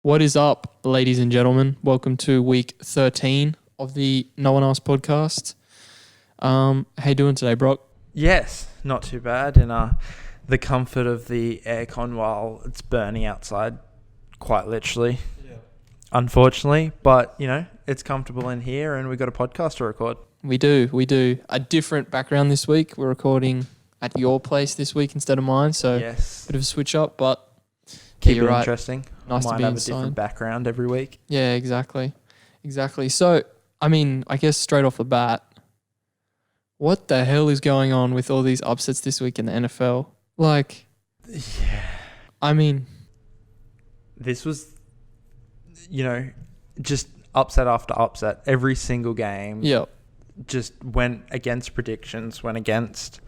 What is up, ladies and gentlemen? Welcome to week 13 of the No One Else podcast. How you doing today, Brock? Yes, not too bad in the comfort of the aircon while it's burning outside, quite literally, unfortunately. But, it's comfortable in here and we've got a podcast to record. We do. A different background this week. We're recording at your place this week instead of mine, so yes, bit of a switch up, but keep you're it right. interesting. Nice to Might be have inside. a different background every week. Yeah, exactly. So, I guess straight off the bat, what the hell is going on with all these upsets this week in the NFL? This was, just upset after upset. Every single game just went against predictions, went against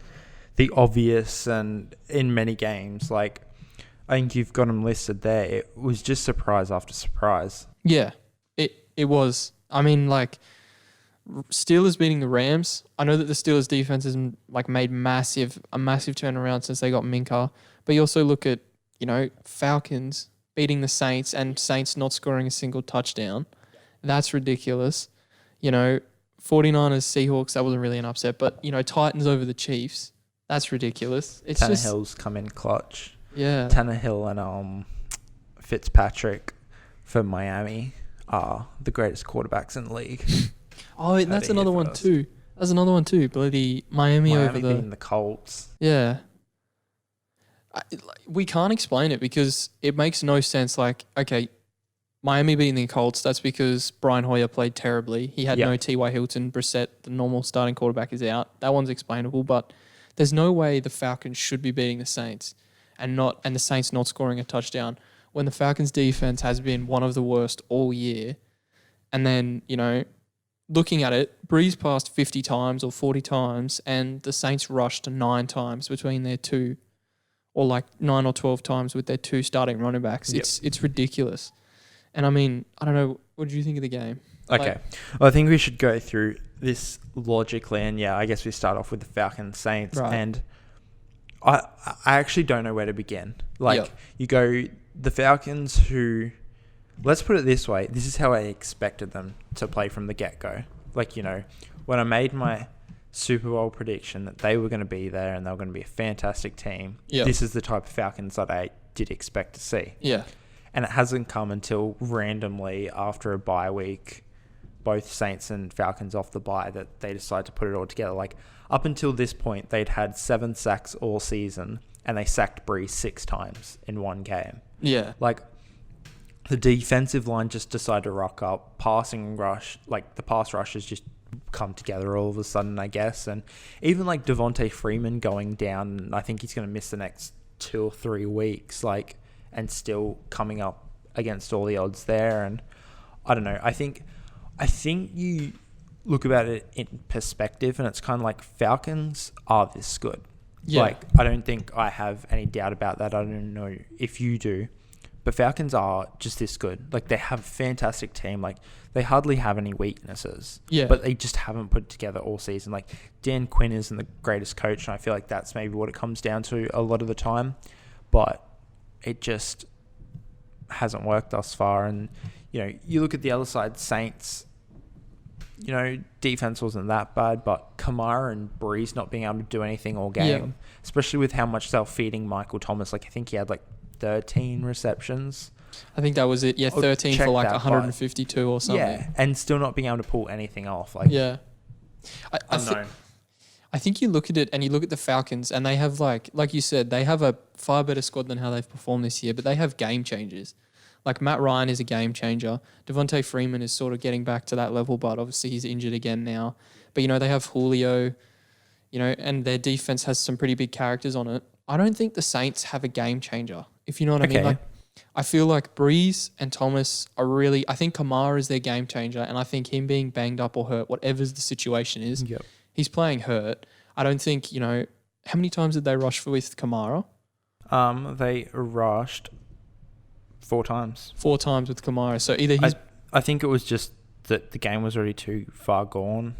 the obvious, and in many games, I think you've got them listed there. It was just surprise after surprise. Yeah, it was. Steelers beating the Rams. I know that the Steelers defense has made a massive turnaround since they got Minkah. But you also look at, Falcons beating the Saints and Saints not scoring a single touchdown. That's ridiculous. 49ers, Seahawks, that wasn't really an upset. But, Titans over the Chiefs, that's ridiculous. It's Tannehill's come in clutch. Yeah. Tannehill and Fitzpatrick for Miami are the greatest quarterbacks in the league. Oh, and that's another one too. That's another one too. Bloody Miami over beating the Colts. Yeah. We can't explain it because it makes no sense. Miami beating the Colts, that's because Brian Hoyer played terribly. He had no T.Y. Hilton. Brissett, the normal starting quarterback, is out. That one's explainable, but there's no way the Falcons should be beating the Saints and the Saints not scoring a touchdown when the Falcons defense has been one of the worst all year. And then, looking at it, Breeze passed 50 times or 40 times and the Saints rushed 9 times between their two, or 9 or 12 times with their two starting running backs. Yep. It's ridiculous. And I don't know, what did you think of the game? Okay. Well, I think we should go through this logically, and I guess we start off with the Falcons Saints, Right. And I actually don't know where to begin. You go the Falcons, who, let's put it this way, this is how I expected them to play from the get-go. When I made my Super Bowl prediction that they were going to be there and they were going to be a fantastic team, this is the type of Falcons that I did expect to see. Yeah. And it hasn't come until randomly after a bye week, both Saints and Falcons off the bye, that they decide to put it all together. Up until this point, they'd had 7 sacks all season and they sacked Breeze 6 times in one game. Yeah. The defensive line just decided to rock up. Passing rush, the pass rush has just come together all of a sudden, I guess. And even Devontae Freeman going down, I think he's going to miss the next 2 or 3 weeks, and still coming up against all the odds there. And I don't know. I think you look about it in perspective, and it's kind of Falcons are this good. Yeah. I don't think I have any doubt about that. I don't know if you do. But Falcons are just this good. They have a fantastic team. They hardly have any weaknesses. Yeah. But they just haven't put it together all season. Dan Quinn isn't the greatest coach, and I feel that's maybe what it comes down to a lot of the time. But it just hasn't worked thus far. And, you look at the other side, Saints, defense wasn't that bad, but Kamara and Breeze not being able to do anything all game, especially with how much they were feeding Michael Thomas. I think he had 13 receptions. I think that was it. Yeah, 13 for 152 or something. Yeah, and still not being able to pull anything off. Yeah. I think you look at it and you look at the Falcons and they have like you said, they have a far better squad than how they've performed this year, but they have game changers. Matt Ryan is a game changer. Devontae Freeman is sort of getting back to that level, but obviously he's injured again now. But, they have Julio, and their defense has some pretty big characters on it. I don't think the Saints have a game changer, if you know what I mean. I feel like Breeze and Thomas are really... I think Kamara is their game changer, and I think him being banged up or hurt, whatever the situation is, he's playing hurt. I don't think, how many times did they rush with Kamara? They rushed 4 times. 4 times with Kamara. So either he's... I think it was just that the game was already too far gone.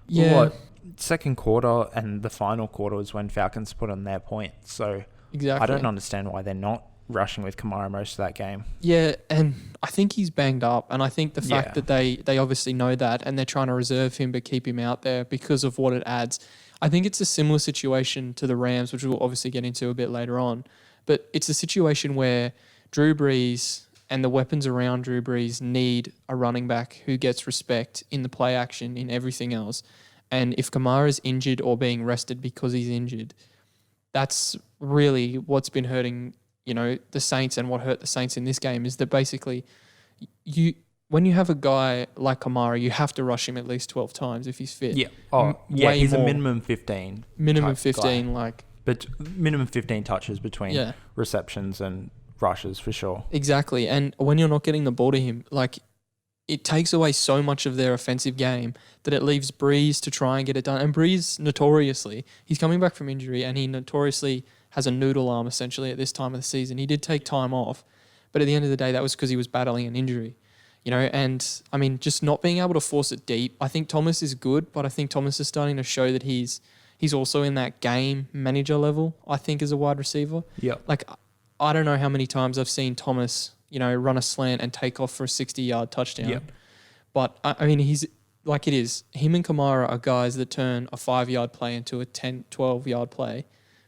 Yeah. Second quarter and the final quarter was when Falcons put on their points. So exactly. I don't understand why they're not rushing with Kamara most of that game. Yeah, and I think he's banged up, and I think the fact that they obviously know that, and they're trying to reserve him but keep him out there because of what it adds. I think it's a similar situation to the Rams, which we'll obviously get into a bit later on, but it's a situation where Drew Brees and the weapons around Drew Brees need a running back who gets respect in the play action, in everything else. And if Kamara's injured or being rested because he's injured, that's really what's been hurting, the Saints, and what hurt the Saints in this game is that basically when you have a guy like Kamara, you have to rush him at least 12 times if he's fit. Yeah. He's a minimum 15. Minimum 15, guy. But minimum 15 touches between receptions and rushes for sure. Exactly. And when you're not getting the ball to him, it takes away so much of their offensive game that it leaves Brees to try and get it done. And Brees, notoriously, he's coming back from injury, and he notoriously has a noodle arm essentially at this time of the season. He did take time off, but at the end of the day, that was because he was battling an injury. And I mean, just not being able to force it deep. I think Thomas is good, but I think Thomas is starting to show that he's also in that game manager level, I think, as a wide receiver. Yeah. I don't know how many times I've seen Thomas, run a slant and take off for a 60-yard touchdown. Yep. But, I mean, he's like it is. Him and Kamara are guys that turn a 5-yard play into a 10, 12-yard play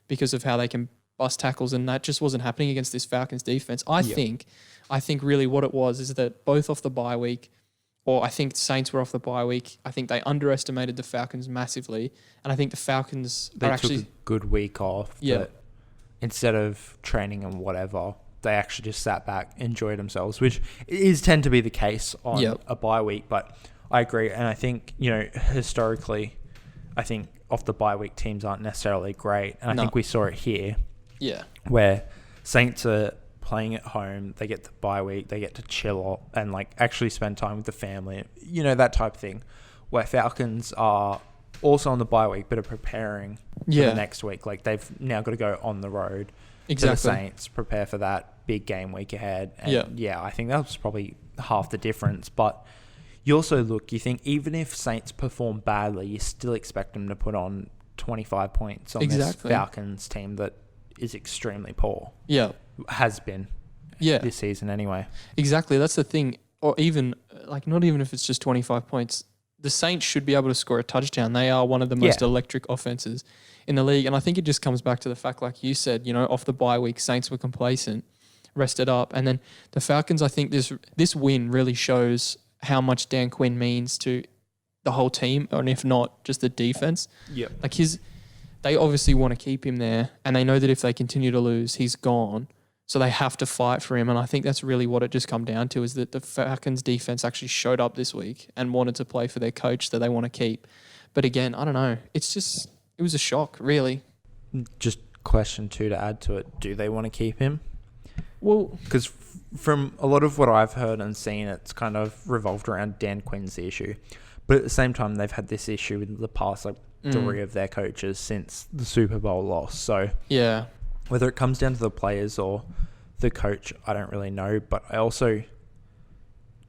because of how they can bust tackles, and that just wasn't happening against this Falcons defense. I think really what it was is that both off the bye week, or I think Saints were off the bye week, I think they underestimated the Falcons massively, and I think the Falcons took a good week off. Yeah. But instead of training and whatever, they actually just sat back, enjoyed themselves, which is tend to be the case on a bye week. But I agree. And I think, historically, I think off the bye week teams aren't necessarily great. And I think we saw it here. Yeah. Where Saints are playing at home, they get the bye week, they get to chill and actually spend time with the family, that type of thing. Where Falcons are also on the bye week, but are preparing for the next week. They've now got to go on the road to the Saints, prepare for that big game week ahead. And I think that was probably half the difference. But you also you think even if Saints perform badly, you still expect them to put on 25 points on this Falcons team that is extremely poor. Yeah. Has been this season anyway. Exactly. That's the thing. Or even, not even if it's just 25 points, the Saints should be able to score a touchdown. They are one of the most electric offenses in the league. And I think it just comes back to the fact, like you said, off the bye week, Saints were complacent, rested up. And then the Falcons, I think this win really shows how much Dan Quinn means to the whole team, and if not, just the defense. Yeah. They obviously want to keep him there, and they know that if they continue to lose, he's gone. So they have to fight for him, and I think that's really what it just come down to, is that the Falcons defense actually showed up this week and wanted to play for their coach that they want to keep. But again, I don't know. It was a shock, really. Just question 2 to add to it. Do they want to keep him? Well, because from a lot of what I've heard and seen, it's kind of revolved around Dan Quinn's issue. But at the same time, they've had this issue in the past, 3 of their coaches since the Super Bowl loss. So yeah, whether it comes down to the players or the coach, I don't really know. But I also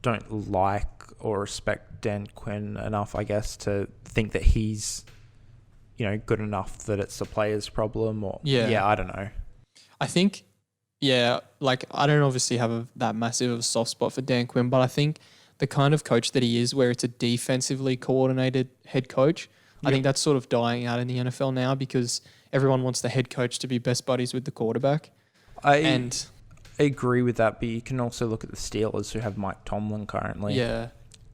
don't like or respect Dan Quinn enough, I guess, to think that he's, good enough that it's the players' problem. Or I don't know. I think, I don't obviously have that massive of a soft spot for Dan Quinn, but I think the kind of coach that he is, where it's a defensively coordinated head coach, I think that's sort of dying out in the NFL now, because everyone wants the head coach to be best buddies with the quarterback. I agree with that, but you can also look at the Steelers, who have Mike Tomlin currently. Yeah.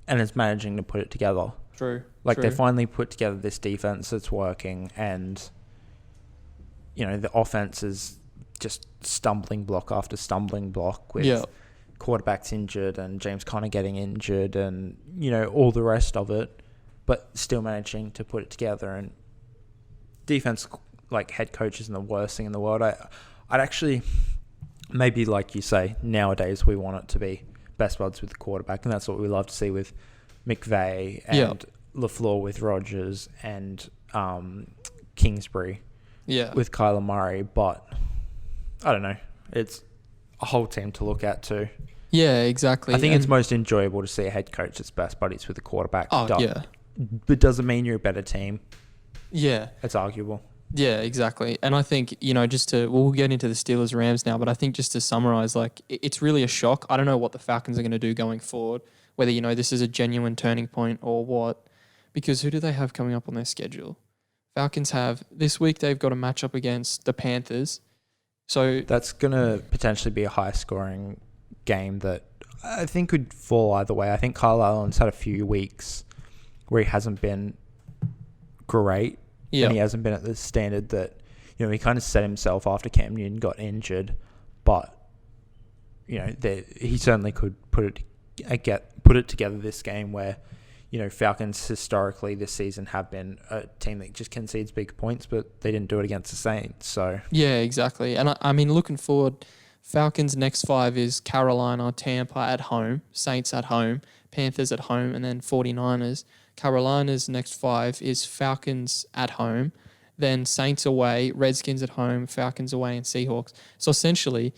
And is managing to put it together. True. They finally put together this defense that's working, and, the offense is just stumbling block after stumbling block with quarterbacks injured and James Conner getting injured and, all the rest of it, but still managing to put it together. And defense, head coach isn't the worst thing in the world. I'd actually, maybe like you say, nowadays we want it to be best buds with the quarterback, and that's what we love to see with McVay and LaFleur with Rodgers and Kingsbury with Kyler Murray. But I don't know. It's a whole team to look at too. Yeah, exactly. I think it's most enjoyable to see a head coach that's best buddies with the quarterback. Oh, yeah. But does it mean you're a better team? Yeah. It's arguable. Yeah, exactly. And I think, we'll get into the Steelers Rams now, but I think just to summarize, like, it's really a shock. I don't know what the Falcons are going to do going forward, whether, this is a genuine turning point or what, because who do they have coming up on their schedule? Falcons have, this week, they've got a matchup against the Panthers. So that's going to potentially be a high scoring game that I think could fall either way. I think Kyle Allen's had a few weeks where he hasn't been great. Yeah. And he hasn't been at the standard that, he kind of set himself after Cam Newton got injured. But, he certainly could put it together this game where, Falcons historically this season have been a team that just concedes big points, but they didn't do it against the Saints. So yeah, exactly. And I mean, looking forward, Falcons' next 5 is Carolina, Tampa at home, Saints at home, Panthers at home, and then 49ers. Carolina's next 5 is Falcons at home, then Saints away, Redskins at home, Falcons away, and Seahawks. So essentially,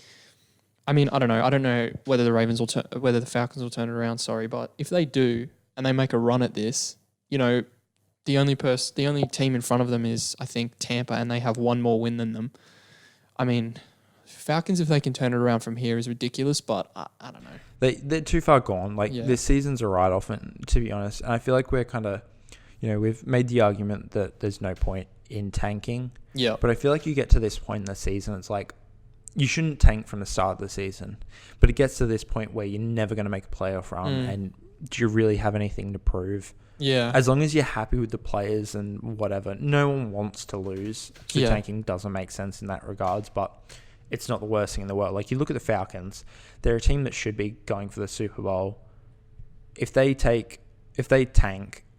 I mean, I don't know whether the Falcons will turn it around. Sorry, but if they do and they make a run at this, the only team in front of them is, I think, Tampa, and they have one more win than them. I mean, Falcons, if they can turn it around from here, is ridiculous, but I don't know. They're too far gone. This season's a write-off, and to be honest, and I feel like we're kind of, we've made the argument that there's no point in tanking. Yeah. But I feel like you get to this point in the season, it's like, you shouldn't tank from the start of the season, but it gets to this point where you're never going to make a playoff run, and do you really have anything to prove? Yeah. As long as you're happy with the players and whatever, no one wants to lose. So tanking doesn't make sense in that regards, but it's not the worst thing in the world. Like, you look at the Falcons, they're a team that should be going for the Super Bowl. If they tank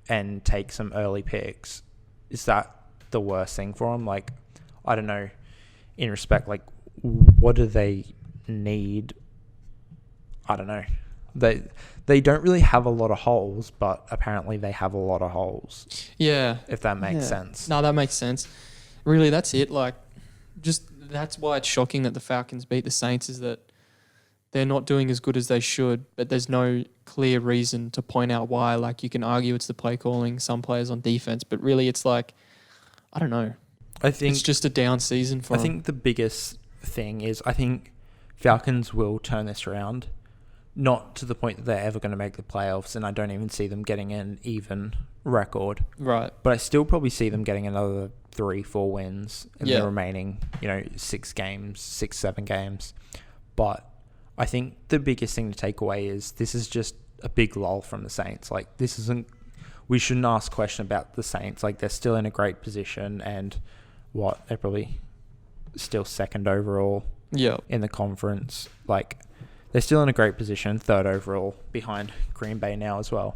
and take some early picks, is that the worst thing for them? Like, I don't know, in respect, like, what do they need? I don't know. They don't really have a lot of holes, but apparently they have a lot of holes. Yeah. If that makes sense. No, that makes sense. Really, that's it. Like, just that's why it's shocking that the Falcons beat the Saints, is that they're not doing as good as they should, but there's no clear reason to point out why. Like, you can argue it's the play calling, some players on defense, but really it's like, I don't know. I think it's just a down season for them. I think the biggest thing is, I think Falcons will turn this around. Not to the point that they're ever going to make the playoffs, and I don't even see them getting an even record. Right. But I still probably see them getting another 3-4 wins in the remaining, 7 games. But I think the biggest thing to take away is this is just a big lull from the Saints. Like, we shouldn't ask a question about the Saints. Like, they're still in a great position, and they're probably still second overall in the conference. Like, they're still in a great position, third overall, behind Green Bay now as well.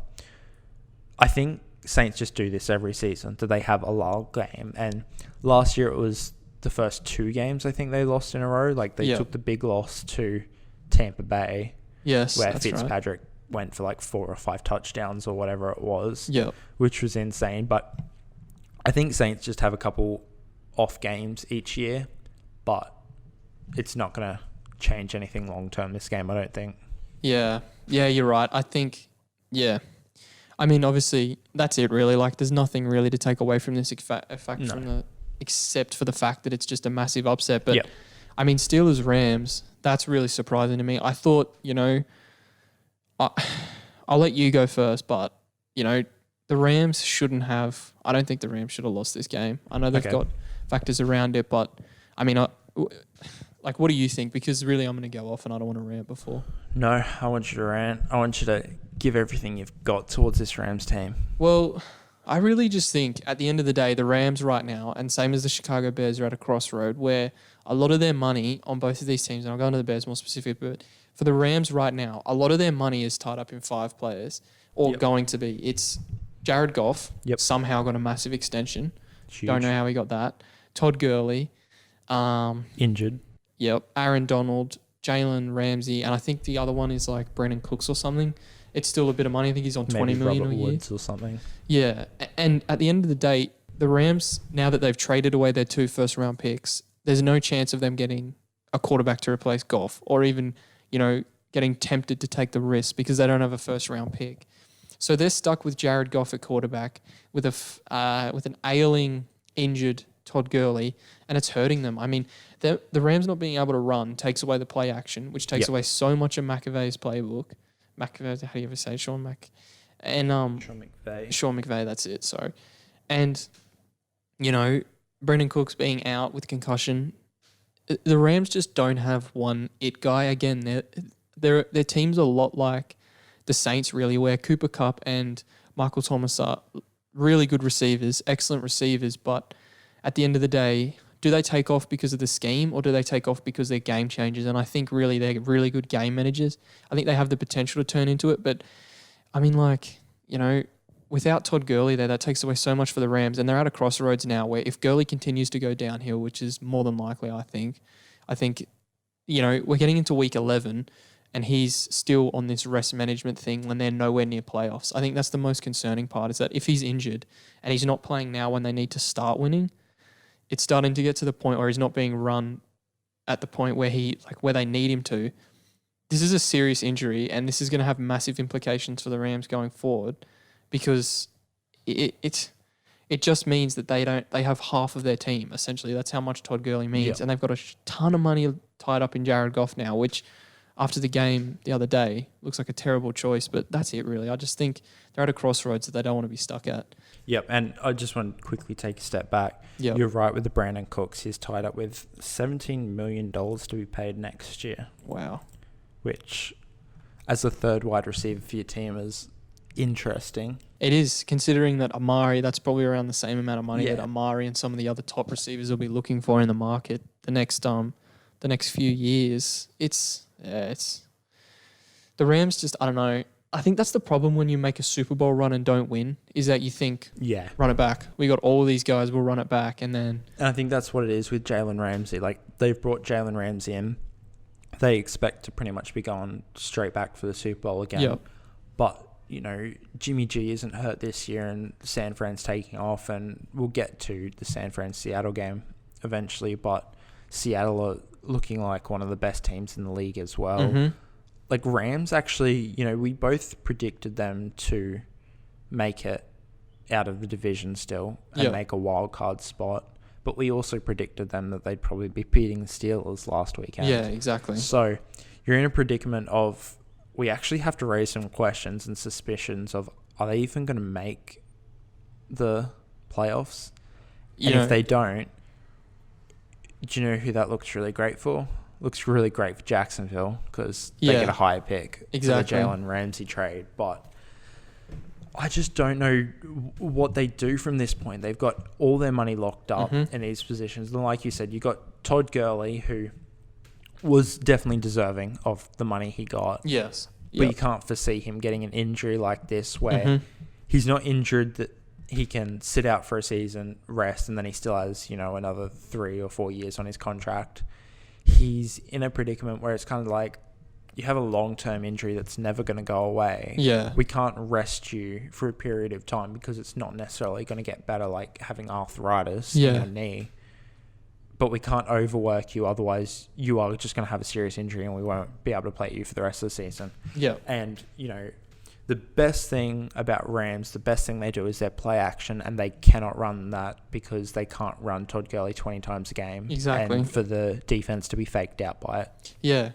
I think Saints just do this every season, that they have a lull game. And last year it was the first 2 games I think they lost in a row. Like, they took the big loss to Tampa Bay. Yes, where that's Fitzpatrick went for like 4 or 5 touchdowns or whatever it was, which was insane. But I think Saints just have a couple off games each year, but it's not going to change anything long term this game, I don't think. Yeah, you're right. I think, I mean, obviously, that's it really. Like, there's nothing really to take away from this except for the fact that it's just a massive upset. But, I mean, Steelers-Rams, that's really surprising to me. I thought, I'll let you go first, but, the Rams shouldn't have... I don't think the Rams should have lost this game. I know they've got factors around it, but, I mean... Like, what do you think? Because really, I'm going to go off and I don't want to rant before. No, I want you to rant. I want you to give everything you've got towards this Rams team. Well, I really just think at the end of the day, the Rams right now, and same as the Chicago Bears, are at a crossroad where a lot of their money on both of these teams, and I'll go into the Bears more specific, but for the Rams right now, a lot of their money is tied up in 5 players, or going to be. It's Jared Goff, somehow got a massive extension. Huge. Don't know how he got that. Todd Gurley. Injured. Yep. Aaron Donald, Jalen Ramsey, and I think the other one is like Brandon Cooks or something. It's still a bit of money. I think he's on $20 million a year. Woods or something. Yeah. And at the end of the day, the Rams, now that they've traded away their 2 first-round picks, there's no chance of them getting a quarterback to replace Goff, or even, getting tempted to take the risk because they don't have a first-round pick. So they're stuck with Jared Goff at quarterback with an ailing, injured Todd Gurley, and it's hurting them. I mean, the Rams not being able to run takes away the play action, which takes away so much of McAvey's playbook. McAvey, how do you ever say Sean Mac? And Sean McVay, that's it. Sorry, and Brendan Cook's being out with concussion. The Rams just don't have one it guy. Again, their team's a lot like the Saints, really, where Cooper Kupp and Michael Thomas are really good receivers, excellent receivers, but at the end of the day, do they take off because of the scheme or do they take off because they're game changers? And I think really they're really good game managers. I think they have the potential to turn into it, but I mean, without Todd Gurley there, that takes away so much for the Rams, and they're at a crossroads now where if Gurley continues to go downhill, which is more than likely, I think, we're getting into week 11 and he's still on this rest management thing when they're nowhere near playoffs. I think that's the most concerning part, is that if he's injured and he's not playing now when they need to start winning, it's starting to get to the point where he's not being run at the point where where they need him to. This is a serious injury, and this is going to have massive implications for the Rams going forward, because it just means that they have half of their team, essentially. That's how much Todd Gurley means. And they've got a ton of money tied up in Jared Goff now, which after the game the other day looks like a terrible choice, but that's it really. I just think they're at a crossroads that they don't want to be stuck at. Yep, and I just want to quickly take a step back. Yep. You're right with the Brandon Cooks. He's tied up with $17 million to be paid next year. Wow. Which, as a third wide receiver for your team, is interesting. It is, considering that Amari, that's probably around the same amount of money that Amari and some of the other top receivers will be looking for in the market the next few years. It's the Rams just, I don't know. I think that's the problem when you make a Super Bowl run and don't win, is that you think, run it back. We got all these guys, we'll run it back. And I think that's what it is with Jalen Ramsey. Like, they've brought Jalen Ramsey in. They expect to pretty much be going straight back for the Super Bowl again. Yep. But, Jimmy G isn't hurt this year and San Fran's taking off, and we'll get to the San Fran-Seattle game eventually, but Seattle are looking like one of the best teams in the league as well. Mm-hmm. Like, Rams actually, we both predicted them to make it out of the division still and make a wild card spot. But we also predicted them that they'd probably be beating the Steelers last weekend. Yeah, exactly. So you're in a predicament of, we actually have to raise some questions and suspicions of, are they even going to make the playoffs? And if they don't, do you know who that looks really great for? Looks really great for Jacksonville, because they get a higher pick for the Jalen Ramsey trade. But I just don't know what they do from this point. They've got all their money locked up in these positions. And like you said, you got Todd Gurley, who was definitely deserving of the money he got. Yes. But you can't foresee him getting an injury like this where he's not injured that he can sit out for a season, rest, and then he still has, another 3 or 4 years on his contract. He's in a predicament where it's kind of like, you have a long-term injury that's never going to go away. Yeah. We can't rest you for a period of time because it's not necessarily going to get better, like having arthritis in your knee. But we can't overwork you, otherwise you are just going to have a serious injury and we won't be able to play you for the rest of the season. Yeah. And, the best thing about Rams, the best thing they do is their play action, and they cannot run that because they can't run Todd Gurley 20 times a game. Exactly. And for the defense to be faked out by it. Yeah.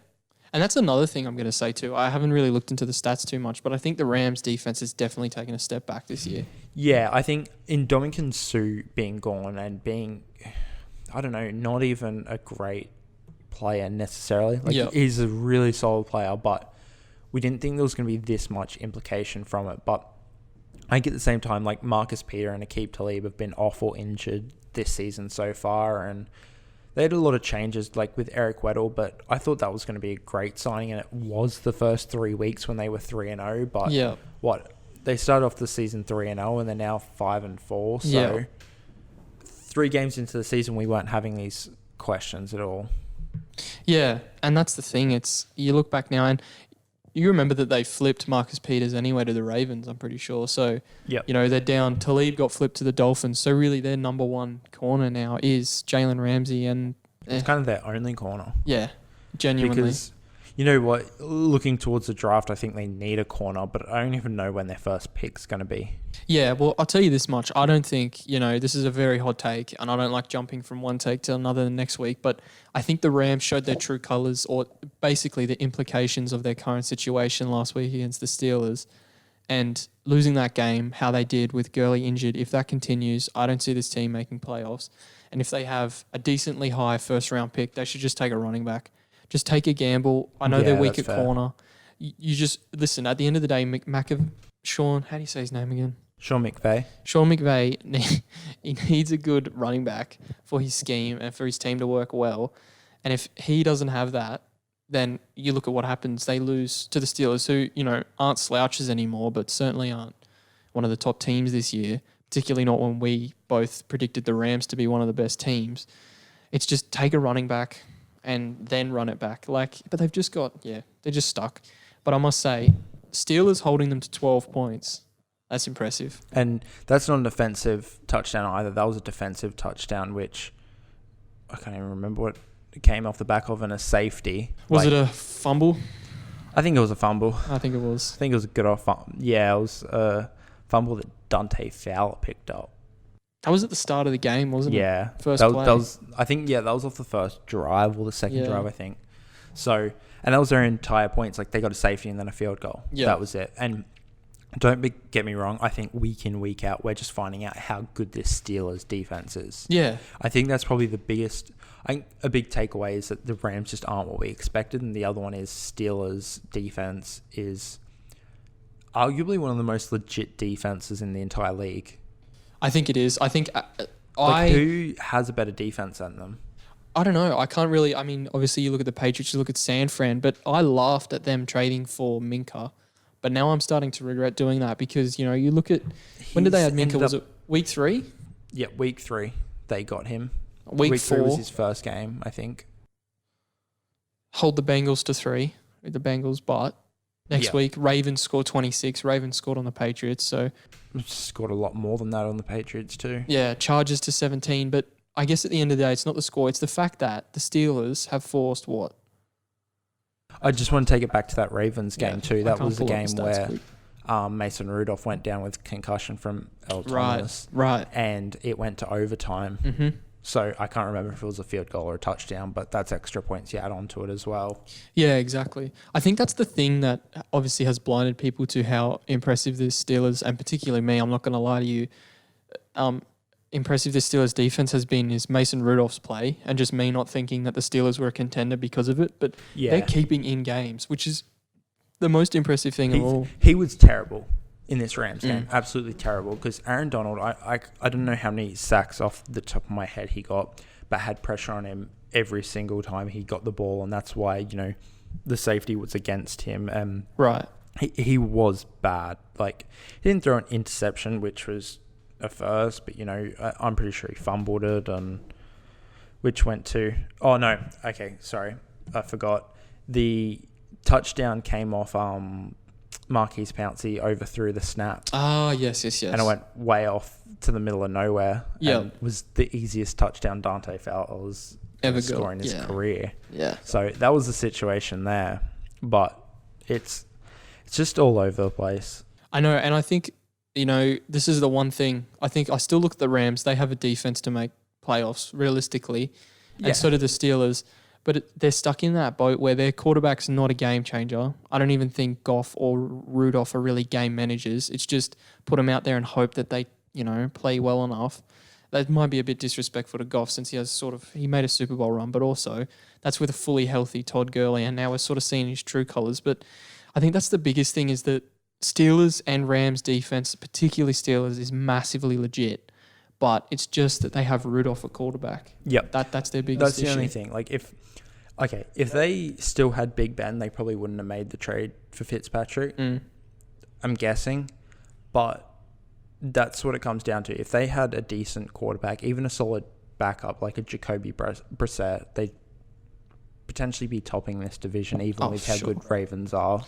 And that's another thing I'm going to say too. I haven't really looked into the stats too much, but I think the Rams defense has definitely taken a step back this year. Yeah, I think in Ndamukong Suh being gone and being, I don't know, not even a great player necessarily. He's a really solid player, but we didn't think there was going to be this much implication from it. But I think at the same time, like Marcus Peter and Aqib Talib have been off or injured this season so far, and they had a lot of changes, like with Eric Weddle, but I thought that was going to be a great signing, and it was the first 3 weeks when they were 3-0. But they started off the season 3-0, and they're now 5-4. So 3 games into the season, we weren't having these questions at all. Yeah, and that's the thing. It's, you look back now, and you remember that they flipped Marcus Peters anyway to the Ravens, I'm pretty sure. So, they're down. Talib got flipped to the Dolphins. So, really, their number one corner now is Jalen Ramsey. And it's kind of their only corner. Yeah, genuinely. Because, You know what? Looking towards the draft, I think they need a corner, but I don't even know when their first pick's going to be. Yeah, well, I'll tell you this much. I don't think, this is a very hot take, and I don't like jumping from one take to another the next week, but I think the Rams showed their true colours, or basically the implications of their current situation last week against the Steelers. And losing that game, how they did with Gurley injured, if that continues, I don't see this team making playoffs. And if they have a decently high first-round pick, they should just take a running back. Just take a gamble. I know they're weak at corner. You just, listen, at the end of the day, Sean, how do you say his name again? Sean McVay. Sean McVay, he needs a good running back for his scheme and for his team to work well. And if he doesn't have that, then you look at what happens. They lose to the Steelers, who, aren't slouches anymore, but certainly aren't one of the top teams this year, particularly not when we both predicted the Rams to be one of the best teams. It's just take a running back and then run it back. But they've just they're just stuck. But I must say, Steelers holding them to 12 points, that's impressive. And that's not an offensive touchdown either. That was a defensive touchdown, which I can't even remember what it came off the back of, and a safety. Was it a fumble? I think it was a fumble. I think it was. I think it was a good off. Yeah, it was a fumble that Dante Fowler picked up. That was at the start of the game, wasn't it? Yeah. First play. That was off the first drive or the second drive, I think. So, and that was their entire points. Like, they got a safety and then a field goal. Yeah. That was it. And get me wrong, I think week in, week out, we're just finding out how good this Steelers defense is. Yeah. I think that's probably a big takeaway is that the Rams just aren't what we expected. And the other one is Steelers defense is arguably one of the most legit defenses in the entire league. I think it is. I think who has a better defense than them? I don't know. I can't really. I mean, obviously, you look at the Patriots, you look at San Fran, but I laughed at them trading for Minkah. But now I'm starting to regret doing that because, you look at when did they have Minkah? Was it week 3? Yeah, week 3 they got him. Week 4 was his first game, I think. Hold the Bengals to 3 with the Bengals, but next week Ravens scored 26. Ravens scored on the Patriots, so scored a lot more than that on the Patriots too. Yeah, Chargers to 17, but I guess at the end of the day, it's not the score. It's the fact that the Steelers have forced what? I just want to take it back to that Ravens game too. That was the game where Mason Rudolph went down with concussion from L. Thomas. Right. And it went to overtime. Mm-hmm. So I can't remember if it was a field goal or a touchdown, but that's extra points you add on to it as well. Yeah, exactly. I think that's the thing that obviously has blinded people to how impressive the Steelers, and particularly me, I'm not going to lie to you, impressive the Steelers defense has been is Mason Rudolph's play, and just me not thinking that the Steelers were a contender because of it. But they're keeping in games, which is the most impressive thing of all. He was terrible in this Rams game. Absolutely terrible. Because Aaron Donald, I don't know how many sacks off the top of my head he got, but had pressure on him every single time he got the ball. And that's why, the safety was against him. Right. He was bad. Like, he didn't throw an interception, which was a first, but, I'm pretty sure he fumbled it, and which went to... Oh, no. Okay, sorry. I forgot. The touchdown came off... Marquise Pouncey overthrew the snap. Ah, yes. And it went way off to the middle of nowhere. Yeah. And was the easiest touchdown Dante Fowler was ever scoring in his career. Yeah. So that was the situation there. But it's just all over the place. I know, and I think, this is the one thing. I think I still look at the Rams. They have a defense to make playoffs, realistically. And so do the Steelers. But they're stuck in that boat where their quarterback's not a game changer. I don't even think Goff or Rudolph are really game managers. It's just put them out there and hope that they, play well enough. That might be a bit disrespectful to Goff since he made a Super Bowl run, but also that's with a fully healthy Todd Gurley, and now we're sort of seeing his true colours. But I think that's the biggest thing is that Steelers and Rams defense, particularly Steelers, is massively legit. But it's just that they have Rudolph at quarterback. Yep. That's their biggest issue. That's the only thing. Like, if they still had Big Ben, they probably wouldn't have made the trade for Fitzpatrick. I'm guessing. But that's what it comes down to. If they had a decent quarterback, even a solid backup like a Jacoby Brissett, they'd potentially be topping this division, even with how good Ravens are.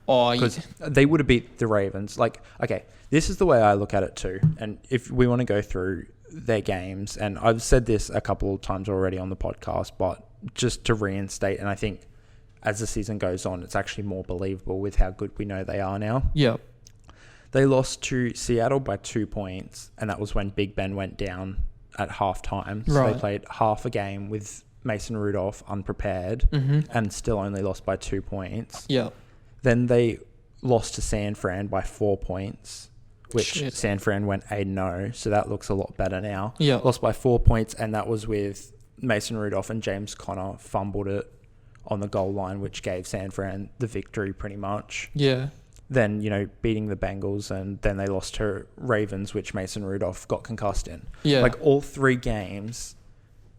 Because they would have beat the Ravens. Like, okay, this is the way I look at it too. And if we want to go through their games, and I've said this a couple of times already on the podcast, but just to reinstate, and I think as the season goes on, it's actually more believable with how good we know they are now. Yeah. They lost to Seattle by 2 points, and that was when Big Ben went down at halftime. So Right. they played half a game with Mason Rudolph unprepared and still only lost by 2 points. Yeah. Then they lost to San Fran by 4 points, which Shit. San Fran went 8-0, so that looks a lot better now. Yeah. Lost by 4 points, and that was with Mason Rudolph and James Conner fumbled it on the goal line, which gave San Fran the victory pretty much. Yeah. Then, beating the Bengals, and then they lost to Ravens, which Mason Rudolph got concussed in. Yeah. Like, all 3 games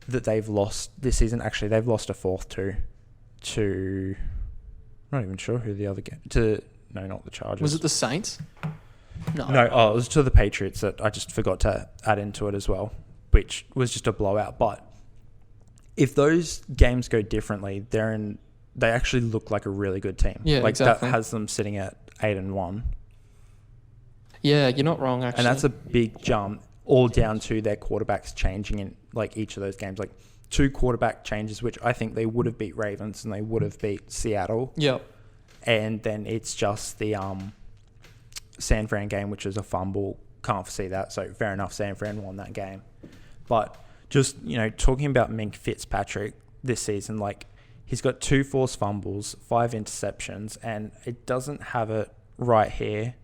that they've lost this season, actually, they've lost a fourth to I'm not even sure who the other game, no, not the Chargers. Was it the Saints? No. No, it was to the Patriots that I just forgot to add into it as well, which was just a blowout. But if those games go differently, they actually look like a really good team. Yeah, like exactly. That has them sitting at 8-1. Yeah, you're not wrong, actually. And that's a big jump, all down to their quarterbacks changing in like each of those games. Like 2 quarterback changes, which I think they would have beat Ravens and they would have beat Seattle. Yep. And then it's just the San Fran game, which is a fumble. Can't foresee that. So fair enough, San Fran won that game. But just, talking about Minkah Fitzpatrick this season, like he's got 2 forced fumbles, 5 interceptions, and it doesn't have it right here,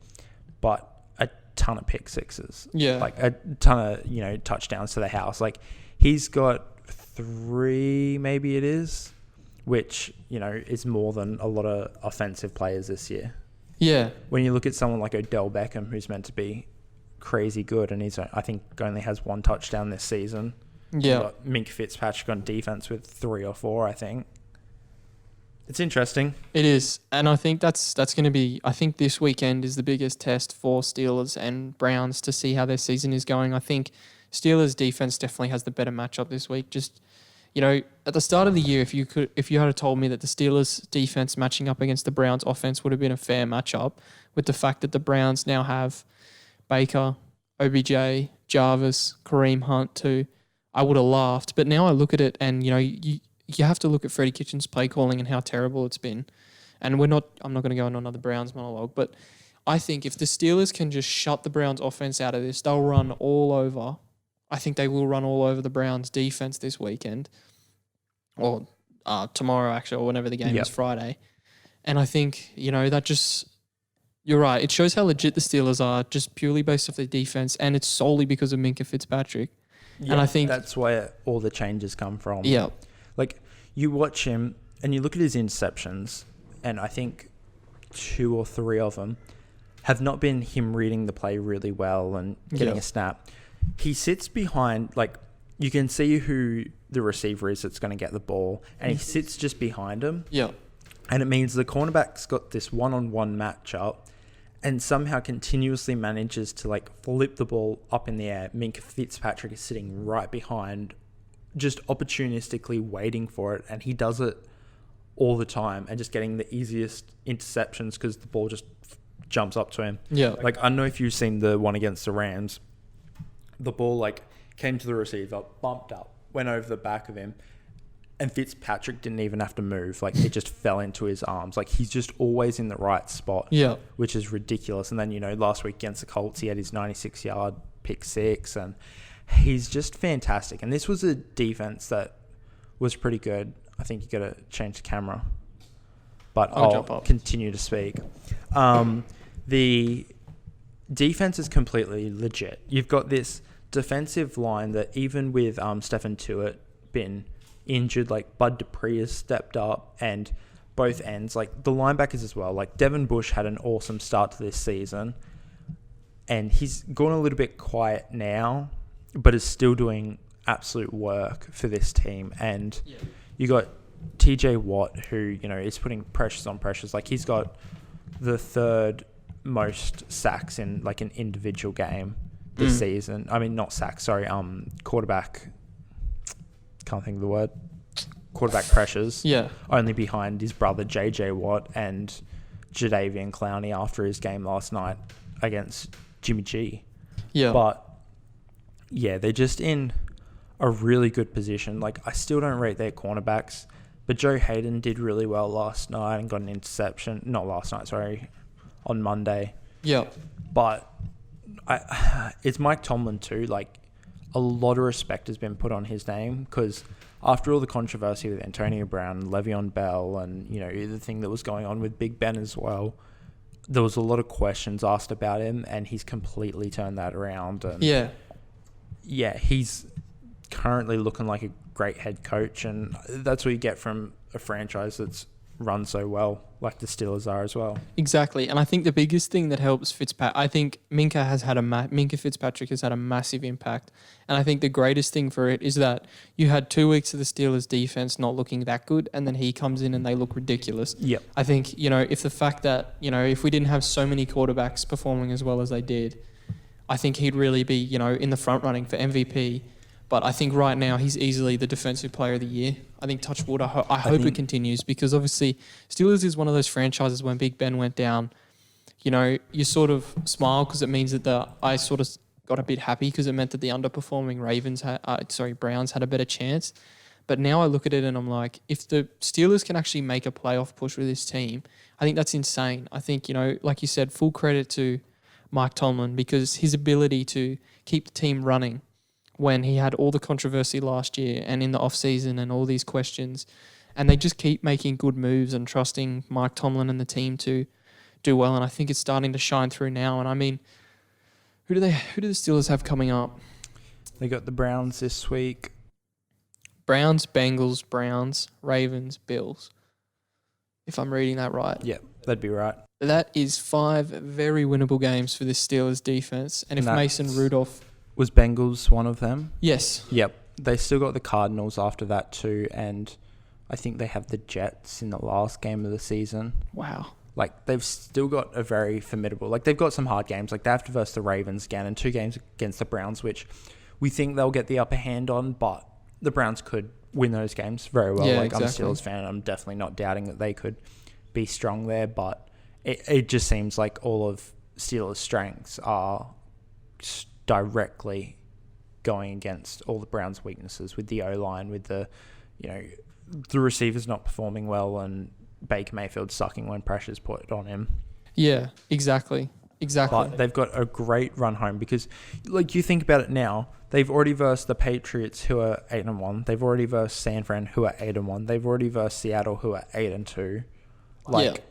but a ton of pick sixes. Yeah. Like a ton of, touchdowns to the house. Like he's got 3, maybe it is, which, is more than a lot of offensive players this year. Yeah. When you look at someone like Odell Beckham, who's meant to be crazy good, and I think only has 1 touchdown this season. Yeah. Minkah Fitzpatrick on defense with 3 or 4, I think. It's interesting. It is. And I think that's going to be, I think this weekend is the biggest test for Steelers and Browns to see how their season is going. I think Steelers defense definitely has the better matchup this week. Just, at the start of the year, if you had told me that the Steelers defense matching up against the Browns offense would have been a fair matchup, with the fact that the Browns now have Baker, OBJ, Jarvis, Kareem Hunt too, I would have laughed. But now I look at it and, you have to look at Freddie Kitchens' play calling and how terrible it's been. And I'm not going to go on another Browns monologue, but I think if the Steelers can just shut the Browns offense out of this, they'll run all over. I think they will run all over the Browns defense this weekend, or tomorrow actually, or whenever the game is Friday. And I think, that just, you're right. It shows how legit the Steelers are just purely based off their defense, and it's solely because of Minkah Fitzpatrick. Yeah, and I think that's where all the changes come from. Yeah. Like, you watch him and you look at his interceptions, and I think 2 or 3 of them have not been him reading the play really well and getting a snap. He sits behind, like, you can see who the receiver is that's going to get the ball, and he sits just behind him. Yeah. And it means the cornerback's got this one-on-one matchup and somehow continuously manages to, like, flip the ball up in the air. Minkah Fitzpatrick is sitting right behind, just opportunistically waiting for it, and he does it all the time and just getting the easiest interceptions because the ball just jumps up to him. Yeah. Like, I don't know if you've seen the one against the Rams. The ball, like, came to the receiver, bumped up, went over the back of him, and Fitzpatrick didn't even have to move. Like, it just fell into his arms. Like, he's just always in the right spot, which is ridiculous. And then, last week against the Colts, he had his 96-yard pick 6, and he's just fantastic. And this was a defense that was pretty good. I think you got to change the camera, but I'll continue to speak. The defense is completely legit. You've got this defensive line that even with Stephen Tuitt been injured, like Bud Dupree has stepped up, and both ends, like the linebackers as well. Like Devin Bush had an awesome start to this season, and he's gone a little bit quiet now, but is still doing absolute work for this team. And you got TJ Watt, who, is putting pressures on pressures. Like, he's got the 3rd most sacks in, like, an individual game this season. I mean, not sacks, sorry, quarterback, can't think of the word, quarterback pressures. Yeah. Only behind his brother, JJ Watt, and Jadeveon Clowney after his game last night against Jimmy G. Yeah. But, yeah, they're just in a really good position. Like, I still don't rate their cornerbacks But Joe Hayden did really well last night and got an interception. Not last night, sorry, on Monday. Yeah. But it's Mike Tomlin too. Like, a lot of respect has been put on his name because after all the controversy with Antonio Brown, Le'Veon Bell, and the thing that was going on with Big Ben as well, there was a lot of questions asked about him, and he's completely turned that around. And yeah, he's currently looking like a great head coach, and that's what you get from a franchise that's run so well, like the Steelers are as well. Exactly, and I think the biggest thing that helps I think Minkah Fitzpatrick has had a massive impact, and I think the greatest thing for it is that you had 2 weeks of the Steelers defense not looking that good, and then he comes in and they look ridiculous. Yep. I think if the fact that if we didn't have so many quarterbacks performing as well as they did, I think he'd really be in the front running for MVP. But I think right now he's easily the defensive player of the year. I think touch wood. I hope it continues because obviously Steelers is one of those franchises when Big Ben went down, you sort of smile because it means that I sort of got a bit happy because it meant that the underperforming Browns had a better chance. But now I look at it and I'm like, if the Steelers can actually make a playoff push with this team, I think that's insane. I think, like you said, full credit to Mike Tomlin because his ability to keep the team running when he had all the controversy last year and in the off-season and all these questions. And they just keep making good moves and trusting Mike Tomlin and the team to do well. And I think it's starting to shine through now. And I mean, who do the Steelers have coming up? They got the Browns this week. Browns, Bengals, Browns, Ravens, Bills. If I'm reading that right. Yeah, that'd be right. That is 5 very winnable games for this Steelers defense. And if Mason Rudolph... Was Bengals one of them? Yes. Yep. They still got the Cardinals after that too, and I think they have the Jets in the last game of the season. Wow. Like, they've still got a very formidable... Like, they've got some hard games. Like, they have to verse the Ravens again and 2 games against the Browns, which we think they'll get the upper hand on, but the Browns could win those games very well. Yeah, like, exactly. I'm a Steelers fan, and I'm definitely not doubting that they could be strong there, but it just seems like all of Steelers' strengths are directly going against all the Browns' weaknesses with the O-line, with the receivers not performing well and Baker Mayfield sucking when pressure's put on him. Yeah, exactly. But they've got a great run home because, like, you think about it now, they've already versed the Patriots who are 8-1. They've already versed San Fran who are 8-1. They've already versed Seattle who are 8-2. Like,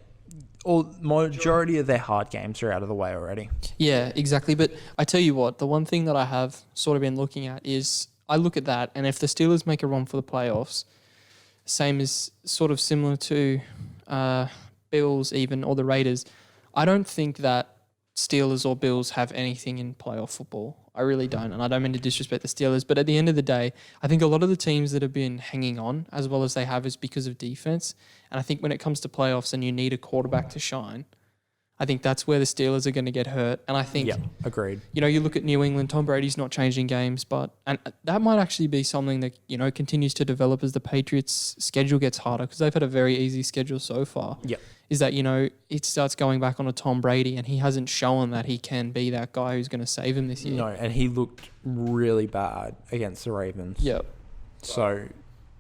majority of their hard games are out of the way already. Yeah, exactly. But I tell you what, the one thing that I have sort of been looking at is I look at that, and if the Steelers make a run for the playoffs, same as sort of similar to Bills even or the Raiders, I don't think that Steelers or Bills have anything in playoff football. I really don't, and I don't mean to disrespect the Steelers, but at the end of the day, I think a lot of the teams that have been hanging on as well as they have is because of defense. And I think when it comes to playoffs and you need a quarterback to shine, I think that's where the Steelers are going to get hurt. And I think, agreed. You look at New England, Tom Brady's not changing games, and that might actually be something that, continues to develop as the Patriots' schedule gets harder because they've had a very easy schedule so far. Yep. Is that, it starts going back on a Tom Brady and he hasn't shown that he can be that guy who's going to save him this year. No, and he looked really bad against the Ravens. Yep. So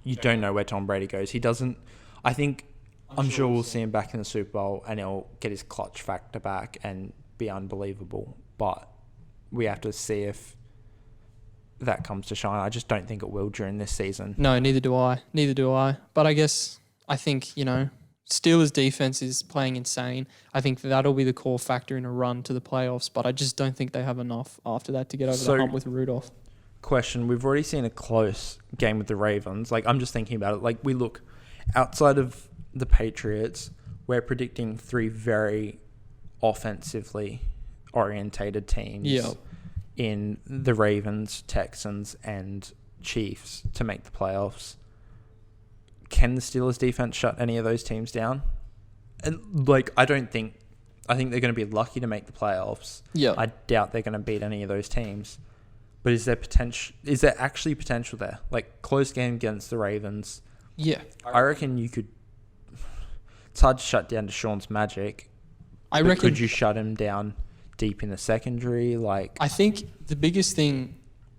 you don't know where Tom Brady goes. He doesn't... I'm sure we'll see him back in the Super Bowl and he'll get his clutch factor back and be unbelievable. But we have to see if that comes to shine. I just don't think it will during this season. No, neither do I. But I think, Steelers' defense is playing insane. I think that'll be the core factor in a run to the playoffs, but I just don't think they have enough after that to get over the hump with Ruldoph. Question, we've already seen a close game with the Ravens. Like, I'm just thinking about it. Like, we look outside of the Patriots, we're predicting 3 very offensively orientated teams in the Ravens, Texans, and Chiefs to make the playoffs. Can the Steelers defense shut any of those teams down? And I think they're going to be lucky to make the playoffs. Yeah. I doubt they're going to beat any of those teams. But is there potential? Is there actually potential there? Like, close game against the Ravens. Yeah. I reckon you could. It's hard to shut down Deshaun's magic. I reckon. Could you shut him down deep in the secondary? I think the biggest thing.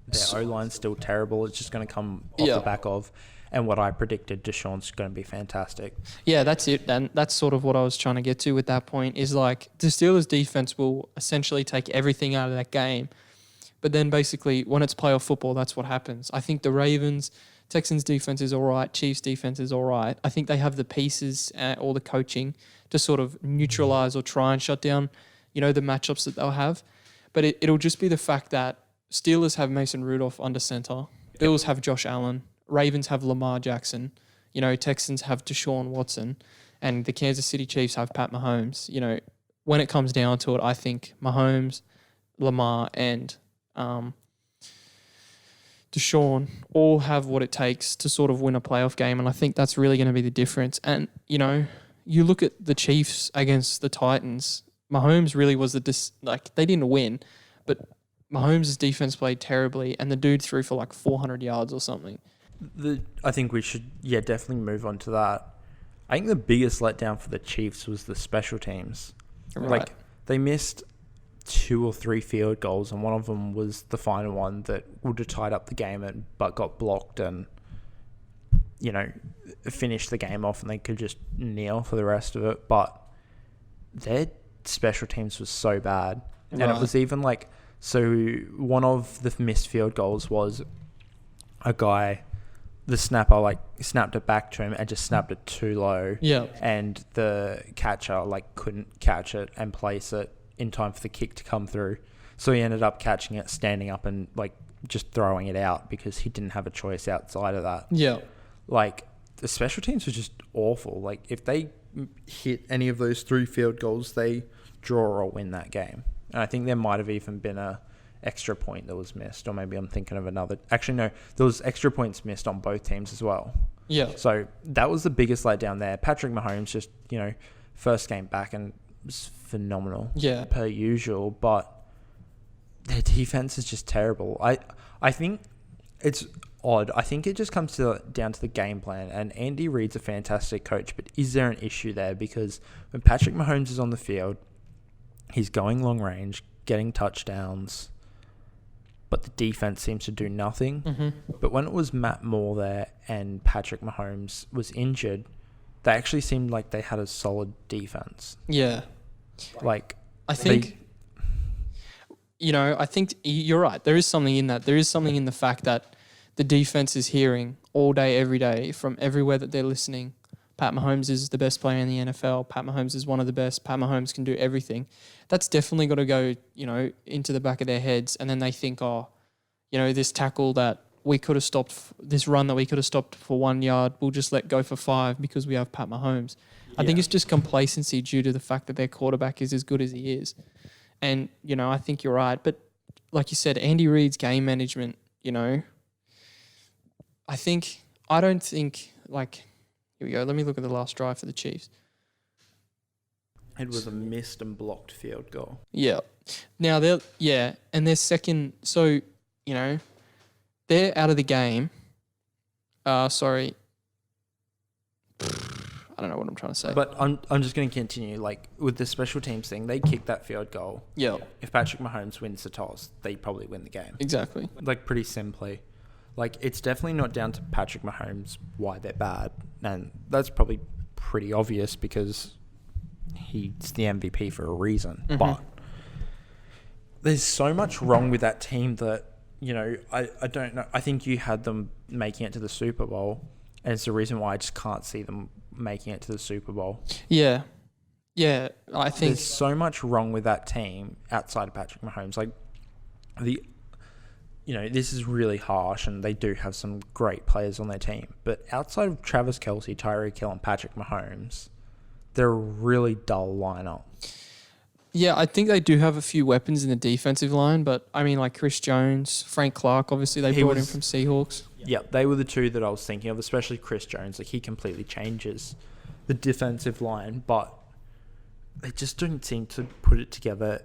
Their O-line's still terrible. It's just going to come off the back of And what I predicted, Deshaun's going to be fantastic. Yeah, that's it. And that's sort of what I was trying to get to with that point is like the Steelers defense will essentially take everything out of that game. But then basically when it's playoff football, that's what happens. I think the Ravens, Texans defense is all right. Chiefs defense is all right. I think they have the pieces or the coaching to sort of neutralize or try and shut down, the matchups that they'll have. But it'll just be the fact that Steelers have Mason Rudolph under center. Bills have Josh Allen. Ravens have Lamar Jackson. Texans have Deshaun Watson. And the Kansas City Chiefs have Pat Mahomes. When it comes down to it, I think Mahomes, Lamar, and Deshaun all have what it takes to sort of win a playoff game. And I think that's really going to be the difference. And, you look at the Chiefs against the Titans, Mahomes really was they didn't win, but Mahomes' defense played terribly, and the dude threw for like 400 yards or something. I think we should, definitely move on to that. I think the biggest letdown for the Chiefs was the special teams. Right. Like, they missed 2 or 3 field goals, and one of them was the final one that would have tied up the game but got blocked and, finished the game off, and they could just kneel for the rest of it. But their special teams was so bad. Right. And it was even like, so one of the missed field goals was a guy, the snapper snapped it back to him and just snapped it too low. Yeah. And the catcher couldn't catch it and place it in time for the kick to come through. So he ended up catching it, standing up and just throwing it out because he didn't have a choice outside of that. Yeah. The special teams were just awful. If they hit any of those 3 field goals, they draw or win that game. And I think there might have even been a extra point that was missed, or maybe I'm thinking of another. Actually, no, there was extra points missed on both teams as well. Yeah. So that was the biggest letdown there. Patrick Mahomes just, first game back and was phenomenal. Yeah. Per usual, but their defense is just terrible. I think it's odd. I think it just comes down to the game plan, and Andy Reid's a fantastic coach, but is there an issue there? Because when Patrick Mahomes is on the field, he's going long range, getting touchdowns, but the defense seems to do nothing. Mm-hmm. But when it was Matt Moore there and Patrick Mahomes was injured, they actually seemed like they had a solid defense. Yeah. I think you're right. There is something in that. There is something in the fact that the defense is hearing all day, every day from everywhere that they're listening. Pat Mahomes is the best player in the NFL. Pat Mahomes is one of the best. Pat Mahomes can do everything. That's definitely got to go, into the back of their heads. And then they think, this tackle that we could have stopped, this run that we could have stopped for 1 yard, we'll just let go for 5 because we have Pat Mahomes. Yeah. I think it's just complacency due to the fact that their quarterback is as good as he is. And, I think you're right. But like you said, Andy Reid's game management, here we go. Let me look at the last drive for the Chiefs. It was a missed and blocked field goal. Yeah. Now, and their second, so, they're out of the game. Sorry. I don't know what I'm trying to say. But I'm just going to continue. With the special teams thing, they kicked that field goal. Yeah. If Patrick Mahomes wins the toss, they probably win the game. Exactly. Pretty simply. It's definitely not down to Patrick Mahomes why they're bad. And that's probably pretty obvious because he's the MVP for a reason. Mm-hmm. But there's so much wrong with that team that, I don't know. I think you had them making it to the Super Bowl, and it's the reason why I just can't see them making it to the Super Bowl. Yeah. Yeah, I think there's so much wrong with that team outside of Patrick Mahomes. This is really harsh, and they do have some great players on their team. But outside of Travis Kelce, Tyreek Hill, and Patrick Mahomes, they're a really dull lineup. Yeah, I think they do have a few weapons in the defensive line, but Chris Jones, Frank Clark, obviously they brought him from Seahawks. Yeah, they were the two that I was thinking of, especially Chris Jones. He completely changes the defensive line, but they just don't seem to put it together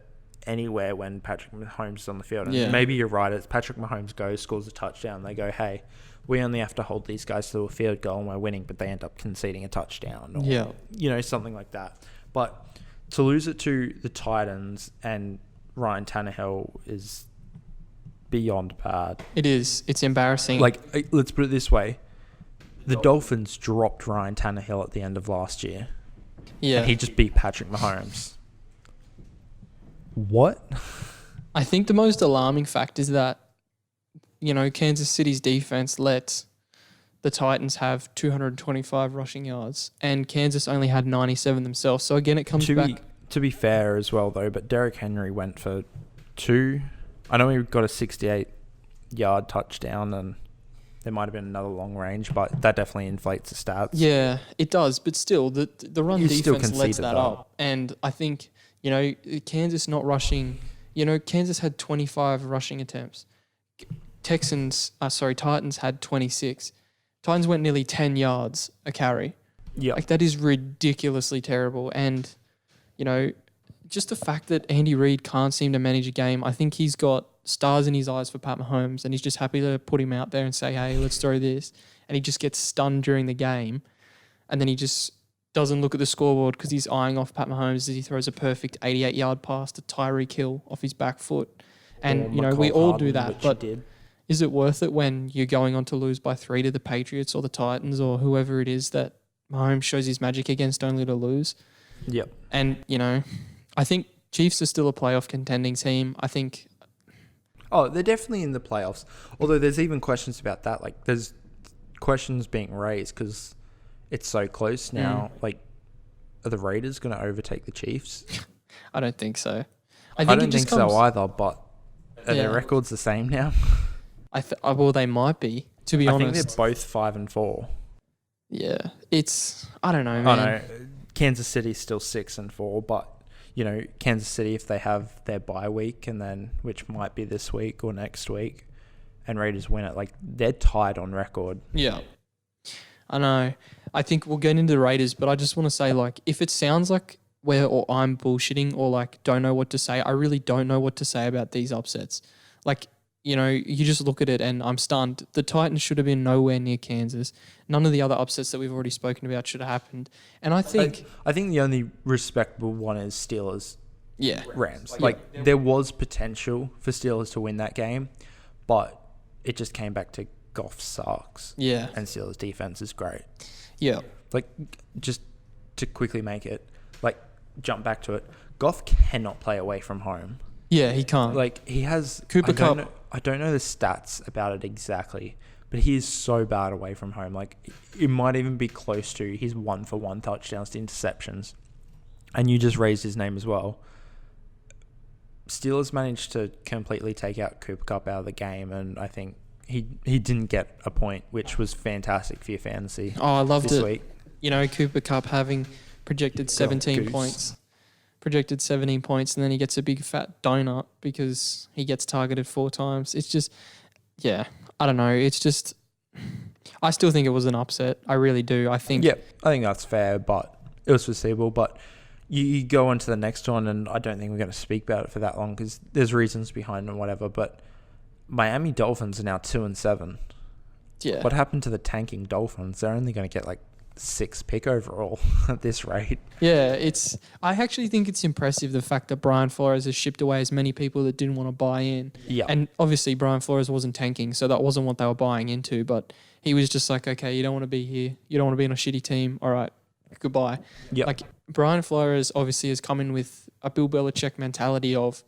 anywhere when Patrick Mahomes is on the field. And maybe you're right. It's Patrick Mahomes scores a touchdown. They go, hey, we only have to hold these guys to a field goal and we're winning, but they end up conceding a touchdown or, something like that. But to lose it to the Titans and Ryan Tannehill is beyond bad. It is. It's embarrassing. Let's put it this way. the Dolphins dropped Ryan Tannehill at the end of last year. Yeah. And he just beat Patrick Mahomes. What? I think the most alarming fact is that, Kansas City's defense let the Titans have 225 rushing yards, and Kansas only had 97 themselves. So again, it comes back. To be fair as well, though, but Derrick Henry went for 2. I know he got a 68-yard touchdown, and there might have been another long range, but that definitely inflates the stats. Yeah, it does. But still, the run defense lets that up. And I think, Kansas not rushing, Kansas had 25 rushing attempts. Titans had 26. Titans went nearly 10 yards a carry. Yeah. Like, that is ridiculously terrible. And, just the fact that Andy Reid can't seem to manage a game, I think he's got stars in his eyes for Pat Mahomes, and he's just happy to put him out there and say, hey, let's throw this. And he just gets stunned during the game, and then he just doesn't look at the scoreboard because he's eyeing off Pat Mahomes as he throws a perfect 88-yard pass to Tyreek Hill off his back foot. And, we all do that, but is it worth it when you're going on to lose by 3 to the Patriots or the Titans or whoever it is that Mahomes shows his magic against only to lose? Yep. And, I think Chiefs are still a playoff contending team. I think... Oh, they're definitely in the playoffs. Although there's even questions about that. Like, there's questions being raised because it's so close now. Like, are the Raiders going to overtake the Chiefs? I don't think so. I don't think so either, but are their records the same now? Well, they might be, to be honest. I think they're both 5-4. Yeah. I don't know, man. Oh, no. Kansas City's still 6-4, but... Kansas City, if they have their bye week, and then which might be this week or next week, and Raiders win it, like, they're tied on record. Yeah. I know. I think we'll get into the Raiders, but I just want to say, like, if it sounds like I'm bullshitting or, like, don't know what to say, I really don't know what to say about these upsets. Like, you just look at it and I'm stunned. The Titans should have been nowhere near Kansas. None of the other upsets that we've already spoken about should have happened. And I think the only respectable one is Steelers. Yeah. Rams. Like, there was potential for Steelers to win that game, but it just came back to Goff sucks. Yeah. And Steelers defense is great. Yeah. Like, just to quickly make it, like, jump back to it, Goff cannot play away from home. Yeah, he can't. Like, he has... Cooper Kupp. I don't know the stats about it exactly, but he is so bad away from home. Like, it might even be close to his 1-for-1 touchdowns to interceptions. And you just raised his name as well. Steelers managed to completely take out Cooper Kupp out of the game, and I think he didn't get a point, which was fantastic for your fantasy. Oh, I loved this it. Week. Cooper Kupp having projected 17 points. Projected 17 points, and then he gets a big fat donut because he gets targeted 4 times. It's just, I don't know. It's just, I still think it was an upset. I really do. I think that's fair, but it was foreseeable. But you go on to the next one, and I don't think we're going to speak about it for that long because there's reasons behind it and whatever. But Miami Dolphins are now 2-7. Yeah. What happened to the tanking Dolphins? They're only going to get like 6th pick overall at this rate. Yeah, I actually think it's impressive the fact that Brian Flores has shipped away as many people that didn't want to buy in. Yeah. And obviously Brian Flores wasn't tanking, so that wasn't what they were buying into, but he was just like, okay, you don't want to be here. You don't want to be on a shitty team. All right, goodbye. Yeah. Like, Brian Flores obviously has come in with a Bill Belichick mentality of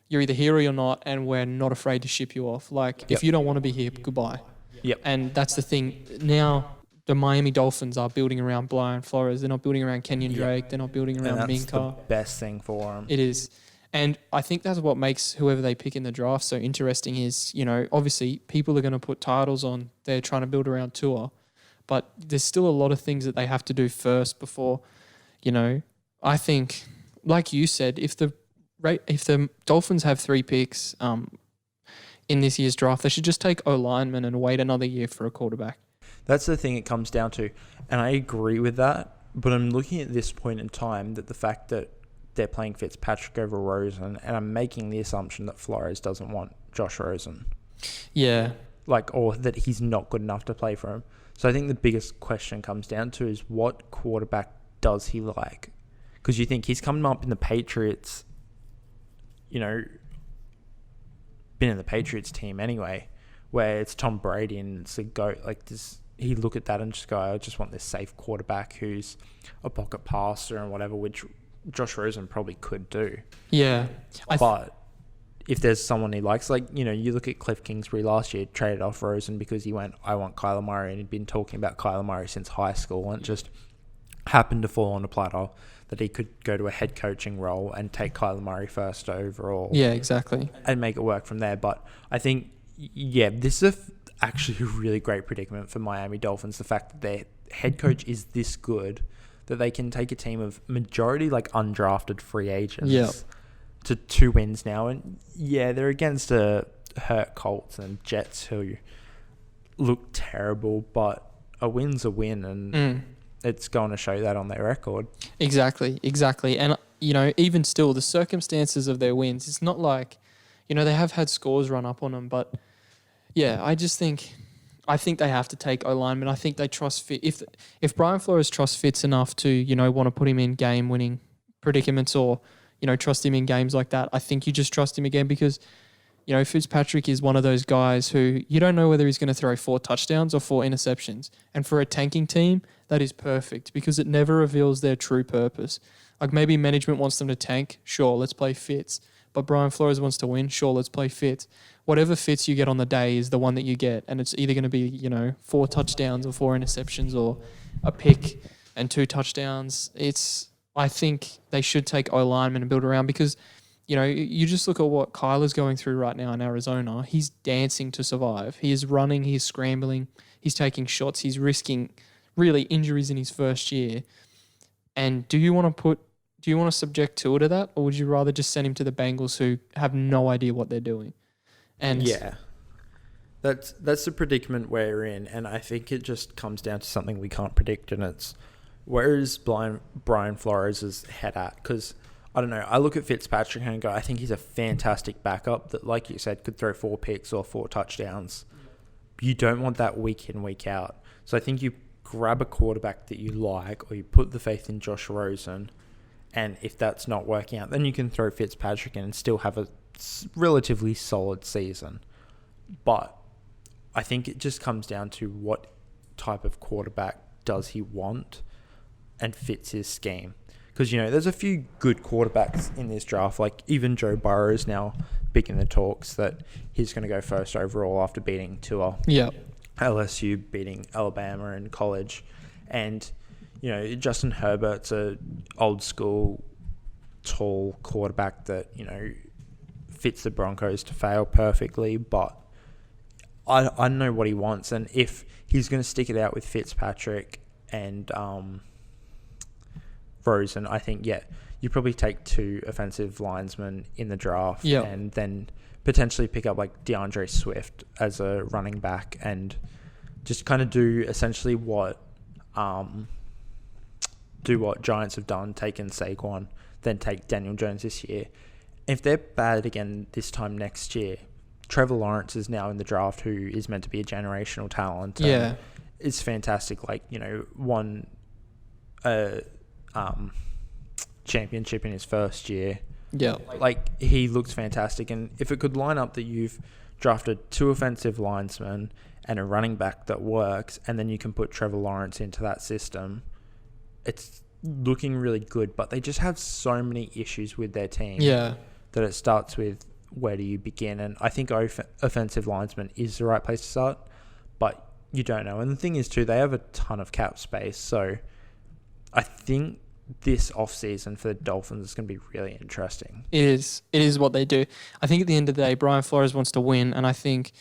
you're either here or you're not, and we're not afraid to ship you off. Like, if you don't want to be here, goodbye. Yep. And that's the thing. Now, the Miami Dolphins are building around Brian Flores. They're not building around Kenyon Drake. They're not building around and that's Minkah. The best thing for them. It is. And I think that's what makes whoever they pick in the draft so interesting is, obviously people are going to put titles on. They're trying to build around Tua. But there's still a lot of things that they have to do first before, I think, like you said, if the Dolphins have 3 picks in this year's draft, they should just take O-linemen and wait another year for a quarterback. That's the thing it comes down to. And I agree with that. But I'm looking at this point in time that the fact that they're playing Fitzpatrick over Rosen, and I'm making the assumption that Flores doesn't want Josh Rosen. Yeah. Or that he's not good enough to play for him. So I think the biggest question comes down to is what quarterback does he like? Because you think he's coming up in the Patriots, been in the Patriots team anyway, where it's Tom Brady and it's a GOAT. Like, he look at that and just go, I just want this safe quarterback who's a pocket passer and whatever, which Josh Rosen probably could do. Yeah. But if there's someone he likes, like, you know, you look at Cliff Kingsbury last year, traded off Rosen because he went, I want Kyler Murray, and he'd been talking about Kyler Murray since high school, and it just happened to fall on a platter that he could go to a head coaching role and take Kyler Murray first overall. Yeah, exactly. And make it work from there. But I think, yeah, this is actually a really great predicament for Miami Dolphins. The fact that their head coach is this good, that they can take a team of majority like undrafted free agents to 2 wins now. And yeah, they're against a hurt Colts and Jets who look terrible, but a win's a win, and it's going to show that on their record. Exactly. And, you know, even still, the circumstances of their wins, it's not like, you know, they have had scores run up on them, but yeah, I think they have to take O-lineman. I think they trust Fitz. If Brian Flores trusts Fitz enough to, you know, want to put him in game-winning predicaments or, you know, trust him in games like that, I think you just trust him again because, you know, Fitzpatrick is one of those guys who you don't know whether he's going to throw 4 touchdowns or 4 interceptions. And for a tanking team, that is perfect because it never reveals their true purpose. Like maybe management wants them to tank. Sure, let's play Fitz. But Brian Flores wants to win. Sure, let's play Fitz. Whatever Fitz you get on the day is the one that you get. And it's either going to be, you know, 4 touchdowns or 4 interceptions or a pick and 2 touchdowns. I think they should take O-lineman and build around because, you know, you just look at what Kyler's going through right now in Arizona. He's dancing to survive. He is running. He is scrambling. He's taking shots. He's risking really injuries in his first year. And do you want to subject Tua to that, or would you rather just send him to the Bengals who have no idea what they're doing? And yeah, that's the predicament we're in, and I think it just comes down to something we can't predict, and it's where is Brian Flores' head at? Because I don't know. I look at Fitzpatrick and go, I think he's a fantastic backup that, like you said, could throw 4 picks or 4 touchdowns. You don't want that week in, week out. So I think you grab a quarterback that you like, or you put the faith in Josh Rosen, and if that's not working out, then you can throw Fitzpatrick in and still have a relatively solid season. But I think it just comes down to what type of quarterback does he want and fits his scheme. Because, you know, there's a few good quarterbacks in this draft. Like, even Joe Burrow is now big in the talks that he's going to go first overall after beating Tua. Yeah. LSU beating Alabama in college. And, you know, Justin Herbert's a old school, tall quarterback that, you know, fits the Broncos to fail perfectly. But I know what he wants. And if he's going to stick it out with Fitzpatrick and Rosen, I think, yeah, you probably take 2 offensive linemen in the draft and then potentially pick up like DeAndre Swift as a running back and just kind of do essentially what Giants have done, taken Saquon, then take Daniel Jones this year. If they're bad again this time next year, Trevor Lawrence is now in the draft, who is meant to be a generational talent. Yeah. It's fantastic. Like, you know, won championship in his first year. Yeah. Like, he looks fantastic. And if it could line up that you've drafted 2 offensive linemen and a running back that works, and then you can put Trevor Lawrence into that system, it's looking really good. But they just have so many issues with their team that it starts with, where do you begin? And I think offensive lineman is the right place to start, but you don't know. And the thing is, too, they have a ton of cap space. So I think this offseason for the Dolphins is going to be really interesting. It is what they do. I think at the end of the day, Brian Flores wants to win, and I think,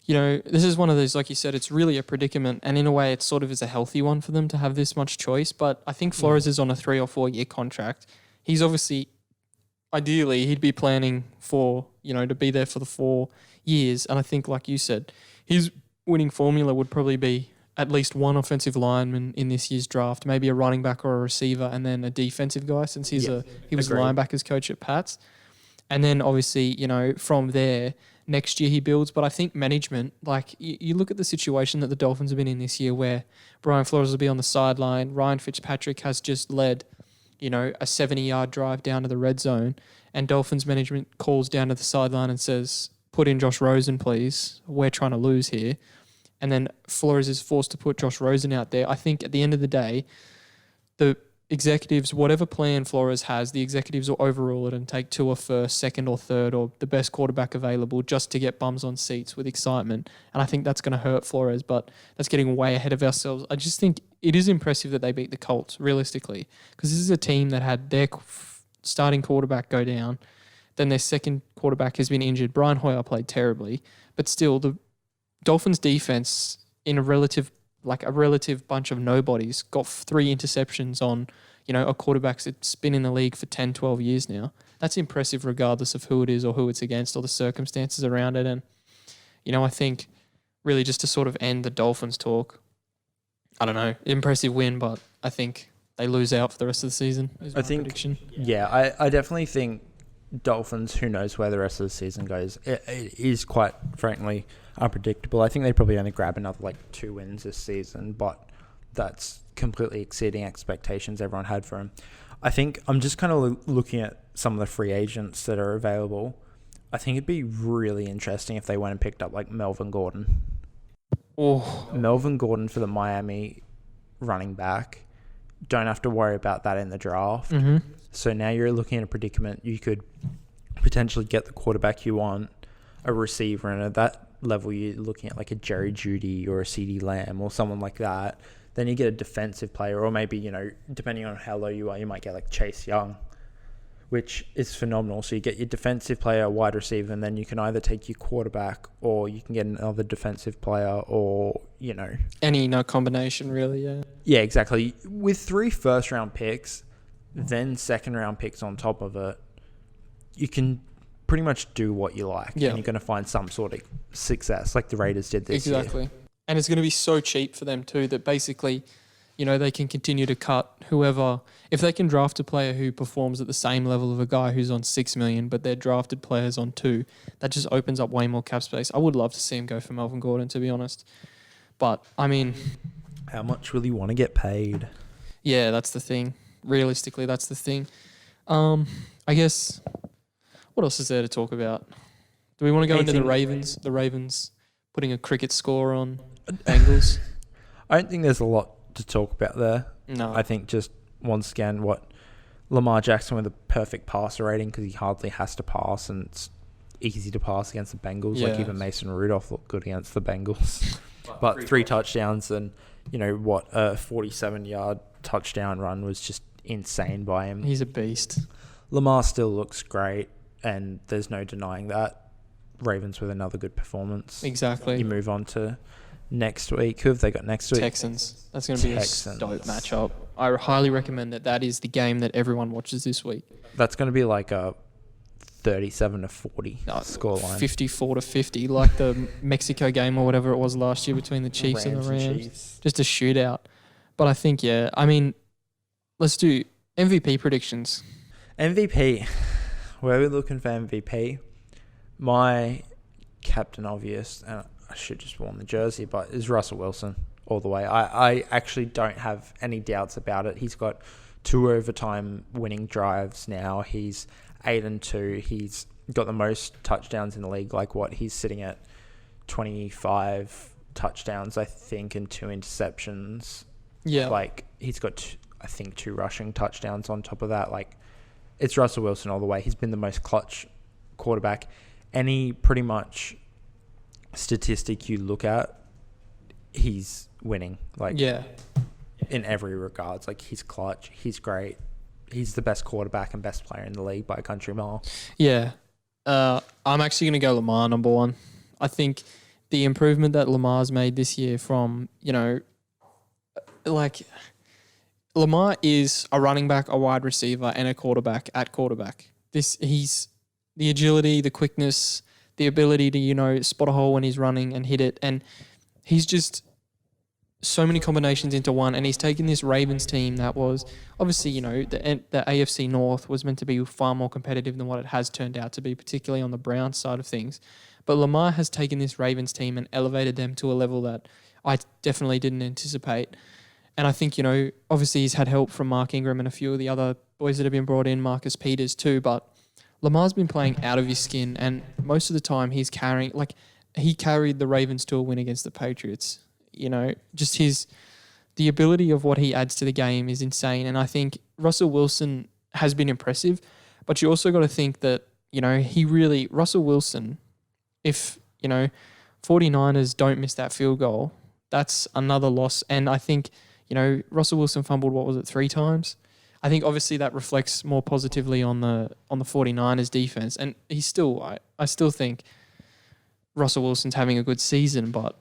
you know, this is one of those, like you said, it's really a predicament, and in a way it sort of is a healthy one for them to have this much choice, but I think Flores is on a 3 or 4 year contract. He's obviously, ideally, he'd be planning for, you know, to be there for the 4 years, and I think, like you said, his winning formula would probably be at least 1 offensive lineman in this year's draft, maybe a running back or a receiver, and then a defensive guy since he was linebackers coach at Pats. And then obviously, you know, from there, next year he builds. But I think management, like you look at the situation that the Dolphins have been in this year where Brian Flores will be on the sideline, Ryan Fitzpatrick has just led, you know, a 70-yard drive down to the red zone, and Dolphins management calls down to the sideline and says, put in Josh Rosen, please. We're trying to lose here. and then Flores is forced to put Josh Rosen out there. I think at the end of the day, the executives, whatever plan Flores has, the executives will overrule it and take Tua first, second or third, or the best quarterback available just to get bums on seats with excitement. And I think that's going to hurt Flores, but that's getting way ahead of ourselves. I just think it is impressive that they beat the Colts, realistically, because this is a team that had their starting quarterback go down. Then their second quarterback has been injured. Brian Hoyer played terribly, but still the Dolphins defense in a relative bunch of nobodies got 3 interceptions on, a quarterback that's been in the league for 10, 12 years now. That's impressive regardless of who it is or who it's against or the circumstances around it. And, I think really just to sort of end the Dolphins talk, I don't know, impressive win, but I think they lose out for the rest of the season is my prediction. Yeah, I definitely think Dolphins, who knows where the rest of the season goes, it is quite frankly unpredictable. I think they probably only grab another 2 wins this season, but that's completely exceeding expectations everyone had for him. I think I'm just kind of looking at some of the free agents that are available. I think it'd be really interesting if they went and picked up Melvin Gordon. Oh, Melvin Gordon for the Miami running back. Don't have to worry about that in the draft. Mm-hmm. So now you're looking at a predicament. You could potentially get the quarterback you want, a receiver, and at that level you're looking at a Jerry Jeudy or a CeeDee Lamb or someone like that. Then you get a defensive player, or maybe, depending on how low you are, you might get Chase Young, which is phenomenal. So you get your defensive player, wide receiver, and then you can either take your quarterback or you can get another defensive player or, any combination really, yeah. Yeah, exactly. With 3 first-round picks, then second-round picks on top of it, you can pretty much do what you like. Yeah. And you're going to find some sort of success like the Raiders did this year. Exactly. And it's going to be so cheap for them too that basically, they can continue to cut whoever. If they can draft a player who performs at the same level of a guy who's on $6 million, but they're drafted players on 2, that just opens up way more cap space. I would love to see him go for Melvin Gordon, to be honest. But, how much will you want to get paid? Yeah, that's the thing. Realistically, that's the thing. I guess, what else is there to talk about? Do we want to go into the Ravens? The Ravens putting a cricket score on Bengals? I don't think there's a lot to talk about there. No. I think just once again Lamar Jackson with a perfect passer rating because he hardly has to pass and it's easy to pass against the Bengals. Yeah. Even Mason Rudolph looked good against the Bengals. But 3 touchdowns and, a 47-yard touchdown run was just insane by him. He's a beast. Lamar still looks great and there's no denying that. Ravens with another good performance. Exactly. You move on to next week. Who have they got next week? Texans. That's going to be a dope matchup. I highly recommend that is the game that everyone watches this week. That's going to be a 37-40 scoreline. 54-50, like the Mexico game or whatever it was last year between the Chiefs and the Rams. Just a shootout. But I think, let's do MVP predictions. MVP. Where are we looking for MVP? My captain obvious, and I should just worn the jersey, but is Russell Wilson all the way. I actually don't have any doubts about it. He's got 2 overtime winning drives now. He's 8-2. He's got the most touchdowns in the league. He's sitting at 25 touchdowns, I think, and 2 interceptions. Yeah. He's got, I think, 2 rushing touchdowns on top of that. It's Russell Wilson all the way. He's been the most clutch quarterback. Any pretty much statistic you look at, he's winning. In every regards. He's clutch. He's great. He's the best quarterback and best player in the league by a country mile. Yeah. I'm actually going to go Lamar number 1. I think the improvement that Lamar's made this year from, Lamar is a running back, a wide receiver, and a quarterback at quarterback. He's the agility, the quickness, the ability to, spot a hole when he's running and hit it. And he's just so many combinations into one. And he's taken this Ravens team that was obviously, the AFC North was meant to be far more competitive than what it has turned out to be, particularly on the Browns side of things. But Lamar has taken this Ravens team and elevated them to a level that I definitely didn't anticipate. And I think, obviously he's had help from Mark Ingram and a few of the other boys that have been brought in, Marcus Peters too, but Lamar's been playing out of his skin, and most of the time he's carrying, he carried the Ravens to a win against the Patriots. You know, just the ability of what he adds to the game is insane. And I think Russell Wilson has been impressive, but you also got to think that, you know, Russell Wilson, if, you know, 49ers don't miss that field goal, that's another loss. And I think, you know, Russell Wilson fumbled, 3 times? I think obviously that reflects more positively on the 49ers defense. And he's still, I still think Russell Wilson's having a good season, but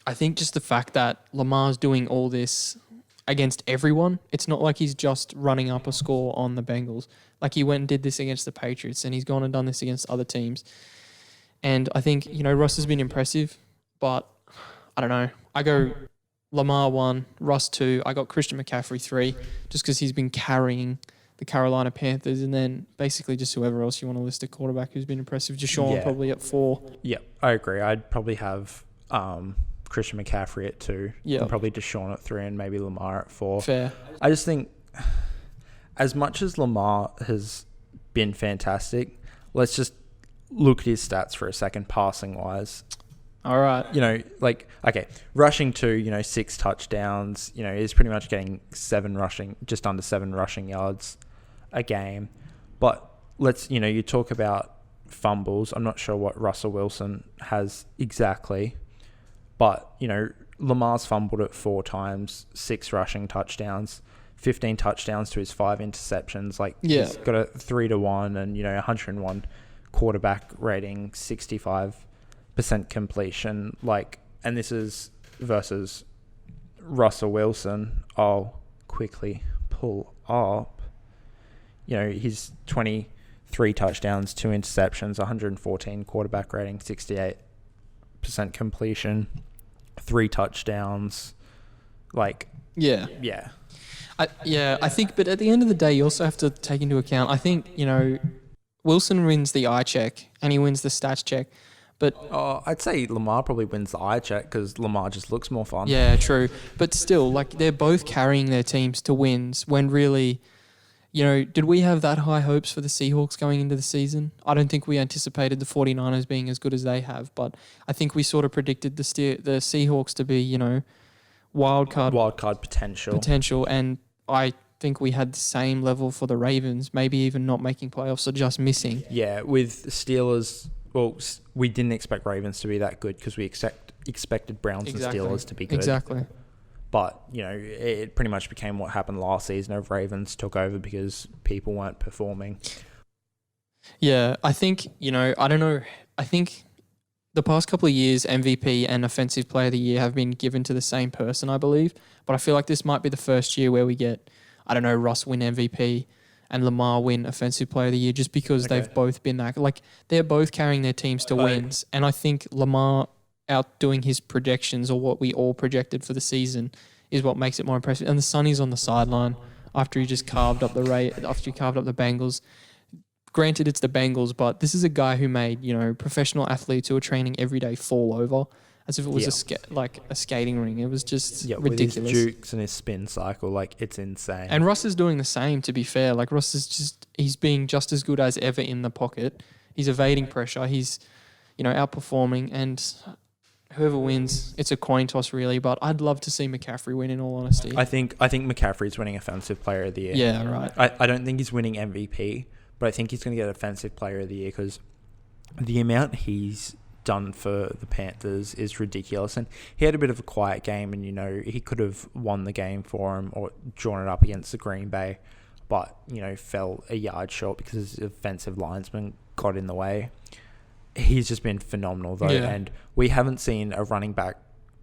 I think just the fact that Lamar's doing all this against everyone, it's not like he's just running up a score on the Bengals. Like he went and did this against the Patriots, and he's gone and done this against other teams. And I think, you know, Russ has been impressive, but I don't know. I go Lamar 1, Russ 2. I got Christian McCaffrey 3, just because he's been carrying the Carolina Panthers, and then basically just whoever else you want to list a quarterback who's been impressive. Deshaun probably at 4. Yeah, I agree. I'd probably have Christian McCaffrey at 2, and probably Deshaun at 3, and maybe Lamar at 4. Fair. I just think as much as Lamar has been fantastic, let's just look at his stats for a second, passing wise. All right. You know, like, okay, rushing 2, you know, 6 touchdowns, you know, is pretty much getting just under 7 rushing yards a game. But you know, you talk about fumbles. I'm not sure what Russell Wilson has exactly, but, you know, Lamar's fumbled it 4 times, 6 rushing touchdowns, 15 touchdowns to his 5 interceptions. Like, he's got a 3-1 and, you know, 101 quarterback rating, 65% completion. Like, and this is versus Russell Wilson. I'll quickly pull up. You know, he's 23 touchdowns, 2 interceptions, 114 quarterback rating, 68% completion, 3 touchdowns. Like, yeah. I think, but at the end of the day, you also have to take into account, I think, you know, Wilson wins the eye check and he wins the stats check. But I'd say Lamar probably wins the eye check because Lamar just looks more fun. Yeah, true. But still, like, they're both carrying their teams to wins when really, you know, did we have that high hopes for the Seahawks going into the season? I don't think we anticipated the 49ers being as good as they have, but I think we sort of predicted the Seahawks to be, you know, wild card potential, and I think we had the same level for the Ravens, maybe even not making playoffs or just missing. Yeah, with Steelers, well, we didn't expect Ravens to be that good because we expected Browns and Steelers to be good. Exactly. But, you know, it pretty much became what happened last season of Ravens took over because people weren't performing. Yeah, I think, you know, I don't know. I think the past couple of years, MVP and Offensive Player of the Year have been given to the same person, I believe. But I feel like this might be the first year where we get, I don't know, Russ win MVP and Lamar win Offensive Player of the Year just because they've both been that. Like, they're both carrying their teams to wins. And I think Lamar outdoing his projections, or what we all projected for the season, is what makes it more impressive. And the Sonny's on the sideline after he just carved up the Bengals. Granted, it's the Bengals, but this is a guy who made, you know, professional athletes who are training every day fall over as if it was a skating ring. It was just ridiculous. With his jukes and his spin cycle, like, it's insane. And Russ is doing the same, to be fair. Like, Russ is he's being just as good as ever in the pocket. He's evading pressure. He's, you know, outperforming, and whoever wins, it's a coin toss really, but I'd love to see McCaffrey win, in all honesty. I think McCaffrey's winning Offensive Player of the Year. Yeah, right. I don't think he's winning MVP, but I think he's going to get Offensive Player of the Year because the amount he's done for the Panthers is ridiculous. And he had a bit of a quiet game, and, you know, he could have won the game for him or drawn it up against the Green Bay, but, you know, fell a yard short because his offensive linesman got in the way. He's just been phenomenal, though, and we haven't seen a running back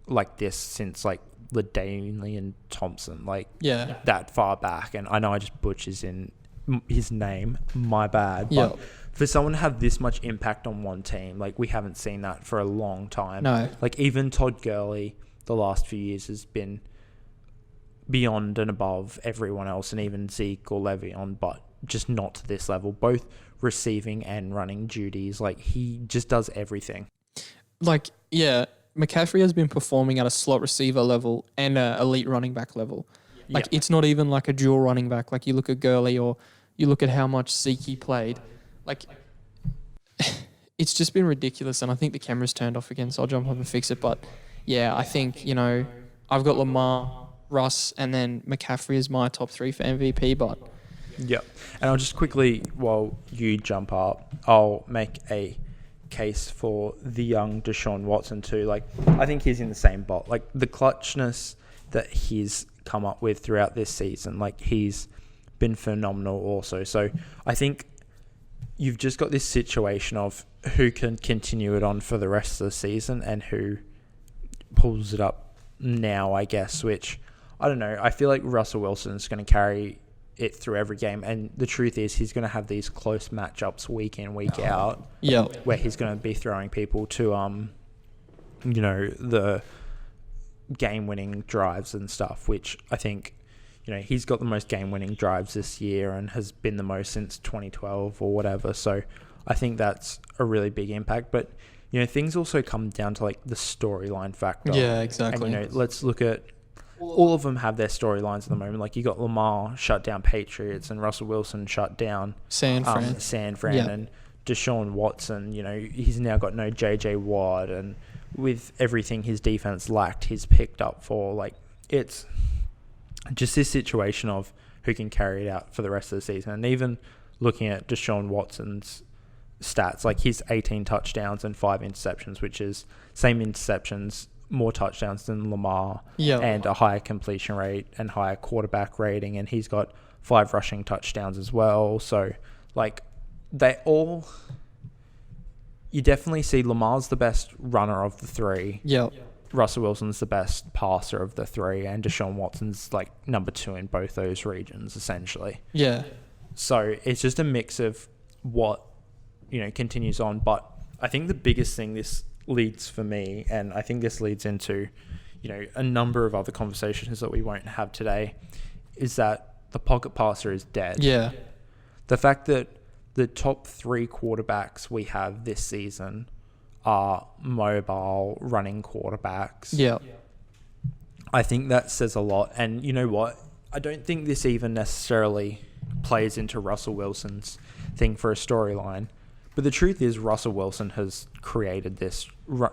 like this since, like, LaDainian Thompson, like, that far back. And I know I just butchers in his name, my bad, but for someone to have this much impact on one team, like, we haven't seen that for a long time. No. Like, even Todd Gurley the last few years has been beyond and above everyone else, and even Zeke or Le'Veon, but just not to this level. Both receiving and running duties. Like, he just does everything. Like, yeah, McCaffrey has been performing at a slot receiver level and an elite running back level. Like, it's not even like a dual running back. Like, you look at Gurley or you look at how much Zeke he played. Like, it's just been ridiculous, and I think the camera's turned off again, so I'll jump up and fix it. But yeah, I think, I've got Lamar, Russ, and then McCaffrey as my top 3 for MVP. But yeah, and I'll just quickly, while you jump up, I'll make a case for the young Deshaun Watson too. Like, I think he's in the same boat. Like, the clutchness that he's come up with throughout this season, like, he's been phenomenal also. So I think you've just got this situation of who can continue it on for the rest of the season and who pulls it up now, I guess, which, I don't know. I feel like Russell Wilson's going to carry it through every game, and the truth is he's going to have these close matchups week in, week out, where he's going to be throwing people to the game-winning drives and stuff, which I think, he's got the most game-winning drives this year and has been the most since 2012 or whatever. So I think that's a really big impact. But things also come down to like the storyline factor. Yeah, exactly. And let's look at, all of them have their storylines at the moment. Like, you got Lamar shut down Patriots and Russell Wilson shut down San Fran, and Deshaun Watson, he's now got no JJ Watt, and with everything his defense lacked, he's picked up for. Like, it's just this situation of who can carry it out for the rest of the season. And even looking at Deshaun Watson's stats, like, he's 18 touchdowns and 5 interceptions, which is same interceptions, more touchdowns than Lamar, and a higher completion rate and higher quarterback rating, and he's got 5 rushing touchdowns as well. So, like, you definitely see Lamar's the best runner of the 3. Russell Wilson's the best passer of the 3, and Deshaun Watson's like number 2 in both those regions, essentially. Yeah. So it's just a mix of what, continues on. But I think the biggest thing this leads for me, and I think this leads into, a number of other conversations that we won't have today, is that the pocket passer is dead. Yeah. The fact that the top 3 quarterbacks we have this season are mobile running quarterbacks. Yeah. I think that says a lot. And you know what? I don't think this even necessarily plays into Russell Wilson's thing for a storyline. But the truth is, Russell Wilson has created this,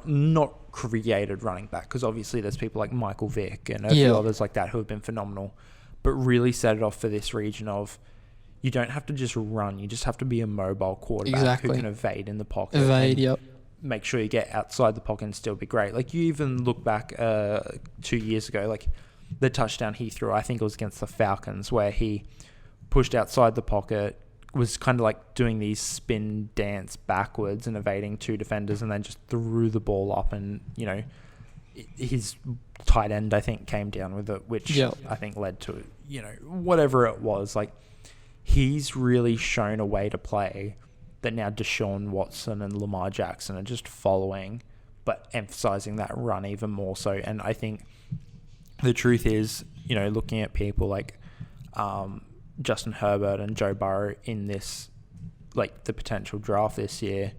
not created running back, because obviously there's people like Michael Vick and a few others like that who have been phenomenal, but really set it off for this region of, you don't have to just run, you just have to be a mobile quarterback who can evade in the pocket. Make sure you get outside the pocket and still be great. Like, you even look back 2 years ago, like the touchdown he threw, I think it was against the Falcons, where he pushed outside the pocket, was kind of like doing these spin dance backwards and evading 2 defenders, and then just threw the ball up, and his tight end, I think, came down with it, which I think led to, whatever it was. Like, he's really shown a way to play that now Deshaun Watson and Lamar Jackson are just following, but emphasizing that run even more so. And I think the truth is, looking at people like Justin Herbert and Joe Burrow in this, like, the potential draft this year,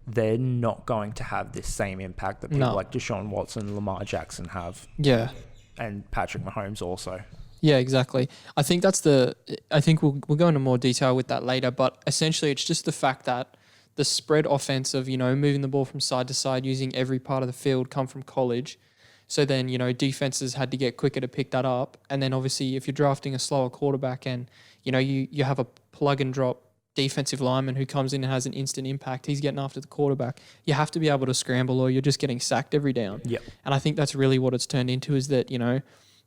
they're not going to have this same impact that people like Deshaun Watson and Lamar Jackson have. Yeah. And Patrick Mahomes also. Yeah, exactly. I think we'll go into more detail with that later, but essentially it's just the fact that the spread offense of, moving the ball from side to side, using every part of the field, come from college. So then, defenses had to get quicker to pick that up. And then obviously if you're drafting a slower quarterback and, you have a plug and drop defensive lineman who comes in and has an instant impact, he's getting after the quarterback. You have to be able to scramble or you're just getting sacked every down. Yep. And I think that's really what it's turned into, is that,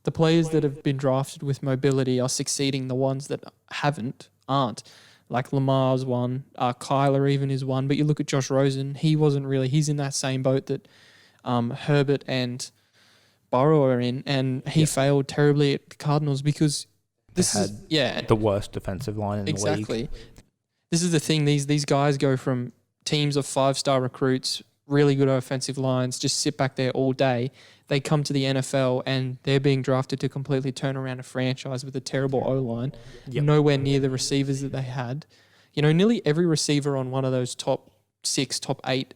the players that have been drafted with mobility are succeeding. The ones that aren't. Like Lamar's one, Kyler even is one. But you look at Josh Rosen, he's in that same boat that Herbert and Burrow are in, and he failed terribly at the Cardinals because the worst defensive line in the league. Exactly. This is the thing. These guys go from teams of 5-star recruits, really good offensive lines, just sit back there all day. They come to the NFL and they're being drafted to completely turn around a franchise with a terrible O-line, nowhere near the receivers that they had. Nearly every receiver on one of those top 6, top 8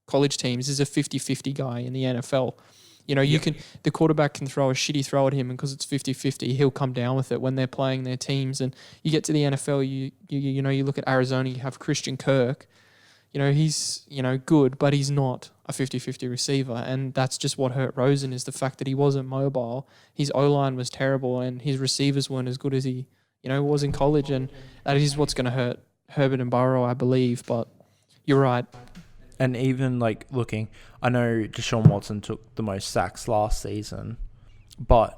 college teams is a 50-50 guy in the NFL. The quarterback can throw a shitty throw at him, and because it's 50-50, he'll come down with it when they're playing their teams. And you get to the NFL, you look at Arizona, you have Christian Kirk. he's, good, but he's not a 50-50 receiver. And that's just what hurt Rosen, is the fact that he wasn't mobile. His O-line was terrible and his receivers weren't as good as he, was in college. And that is what's going to hurt Herbert and Burrow, I believe. But you're right. And even looking, I know Deshaun Watson took the most sacks last season, but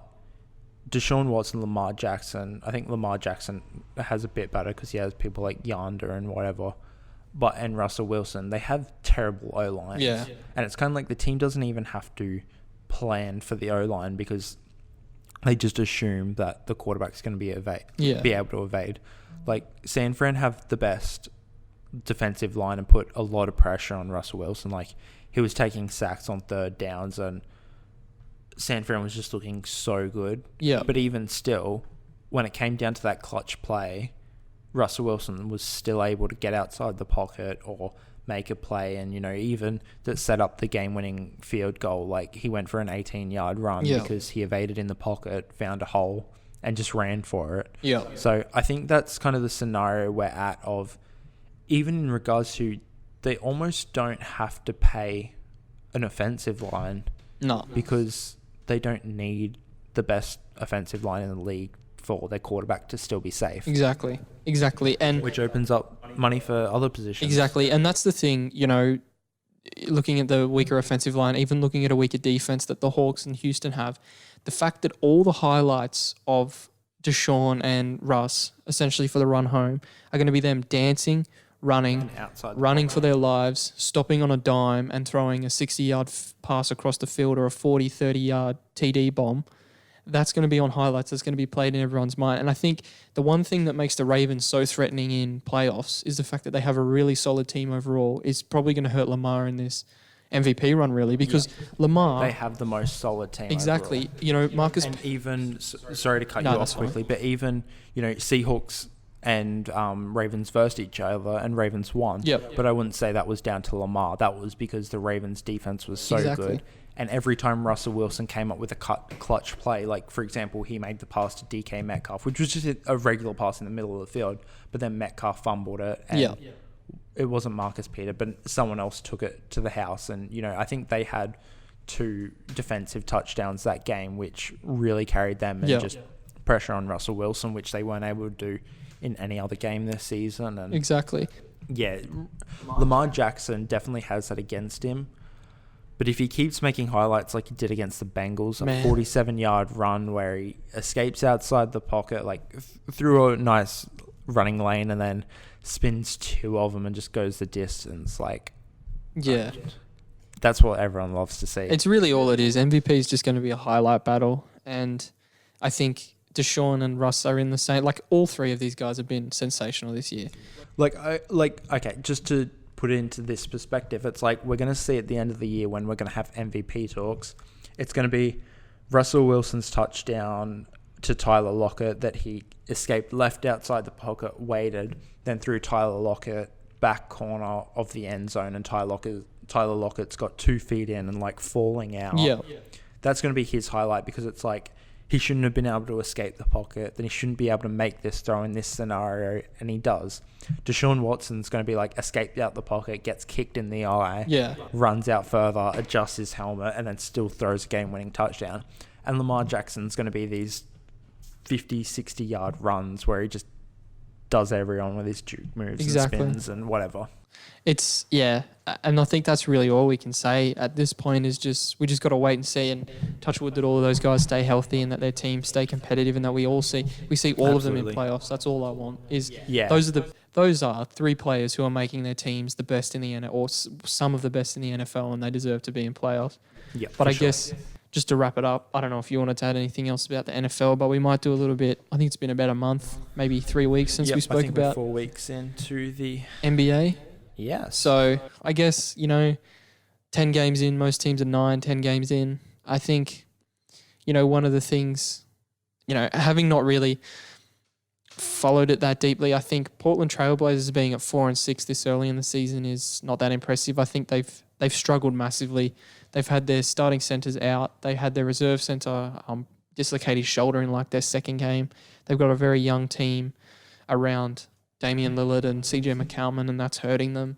Deshaun Watson, Lamar Jackson, I think Lamar Jackson has a bit better because he has people like Yonder and whatever. And Russell Wilson, they have terrible O-lines. Yeah. And it's kind of like the team doesn't even have to plan for the O-line because they just assume that the quarterback's going to be able to evade. San Fran have the best defensive line and put a lot of pressure on Russell Wilson. He was taking sacks on third downs and San Fran was just looking so good. Yeah. But even still, when it came down to that clutch play, Russell Wilson was still able to get outside the pocket or make a play and, even that set up the game-winning field goal. He went for an 18-yard run because he evaded in the pocket, found a hole, and just ran for it. Yeah. So I think that's kind of the scenario we're at of, even in regards to, they almost don't have to pay an offensive line. No. Because they don't need the best offensive line in the league for their quarterback to still be safe. Exactly. And which opens up money for other positions. Exactly. And that's the thing, looking at the weaker offensive line, even looking at a weaker defense that the Hawks and Houston have, the fact that all the highlights of Deshaun and Russ, essentially for the run home, are going to be them dancing, running for their lives, stopping on a dime and throwing a 60-yard pass across the field or a 40, 30-yard TD bomb. That's going to be on highlights. That's going to be played in everyone's mind. And I think the one thing that makes the Ravens so threatening in playoffs is the fact that they have a really solid team overall. Is probably going to hurt Lamar in this MVP run, really, because Lamar... They have the most solid team Exactly. overall. Marcus... And even... Sorry to cut you off quickly, but even, Seahawks and Ravens versed each other and Ravens won. Yep. But I wouldn't say that was down to Lamar. That was because the Ravens defense was so good. And every time Russell Wilson came up with a clutch play, for example, he made the pass to DK Metcalf, which was just a regular pass in the middle of the field, but then Metcalf fumbled it. And it wasn't Marcus Peters, but someone else took it to the house. And, I think they had 2 defensive touchdowns that game, which really carried them and just pressure on Russell Wilson, which they weren't able to do in any other game this season. And exactly. Yeah, Lamar Jackson definitely has that against him. But if he keeps making highlights like he did against the Bengals, a 47-yard run where he escapes outside the pocket, through a nice running lane and then spins 2 of them and just goes the distance, that's what everyone loves to see. It's really all it is. MVP is just going to be a highlight battle. And I think Deshaun and Russ are in the same... all 3 of these guys have been sensational this year. Okay, just to... put it into this perspective, it's we're going to see at the end of the year when we're going to have MVP talks, it's going to be Russell Wilson's touchdown to Tyler Lockett that he escaped left outside the pocket, waited, then threw Tyler Lockett back corner of the end zone, and Tyler Lockett's got 2 feet in and falling out. Yeah. That's going to be his highlight because it's he shouldn't have been able to escape the pocket, then he shouldn't be able to make this throw in this scenario, and he does. Deshaun Watson's going to be escaped out the pocket, gets kicked in the eye, runs out further, adjusts his helmet, and then still throws a game-winning touchdown. And Lamar Jackson's going to be these 50, 60-yard runs where he just does everyone with his juke moves and spins and whatever. It's, and I think that's really all we can say at this point is we just got to wait and see and touch wood that all of those guys stay healthy and that their teams stay competitive and that we see all of them in playoffs. That's all I want is those are 3 players who are making their teams the best in the NFL or some of the best in the NFL and they deserve to be in playoffs. Yeah, but I guess just to wrap it up, I don't know if you wanted to add anything else about the NFL, but we might do a little bit. I think it's been about a month, maybe 3 weeks since we spoke about 4 weeks into the NBA. Yeah. So I guess, 10 games in, most teams are 9, 10 games in. I think, one of the things, having not really followed it that deeply, I think Portland Trailblazers being at 4-6 this early in the season is not that impressive. I think they've struggled massively. They've had their starting centers out. They had their reserve center dislocate his shoulder in their second game. They've got a very young team around Damian Lillard and CJ McCollum, and that's hurting them.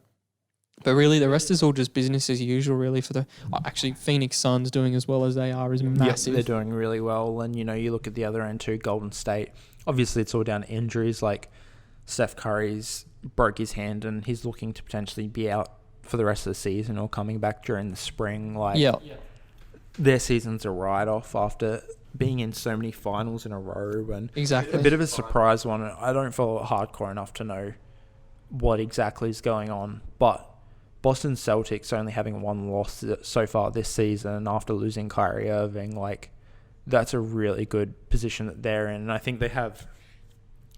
But really, the rest is all just business as usual, really, for the... Actually, Phoenix Suns doing as well as they are is massive. They're doing really well. And, you know, you look at the other end too, Golden State. Obviously, it's all down to injuries. Like, Steph Curry's broke his hand and he's looking to potentially be out for the rest of the season or coming back during the spring. Like, their season's a write-off after being in so many finals in a row. And exactly. A bit of a surprise one. I don't follow it hardcore enough to know what exactly is going on. But Boston Celtics only having one loss so far this season after losing Kyrie Irving, like, that's a really good position that they're in. And I think they have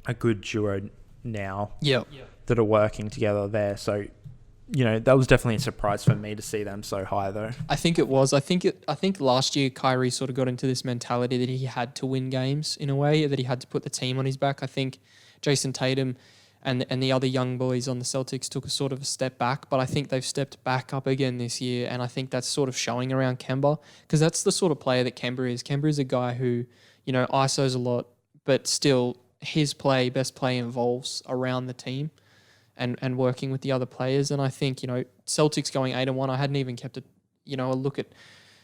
a good duo now that are working together there. So, you know, that was definitely a surprise for me to see them so high, though. I think it was. I think last year Kyrie sort of got into this mentality that he had to win games in a way, that he had to put the team on his back. I think Jason Tatum and the other young boys on the Celtics took a sort of a step back, but I think they've stepped back up again this year, and I think that's sort of showing around Kemba, because that's the sort of player that Kemba is. Kemba is a guy who, you know, ISOs a lot, but still his best play involves around the team and working with the other players. And I think, you know, Celtics going 8-1, I hadn't even kept a look at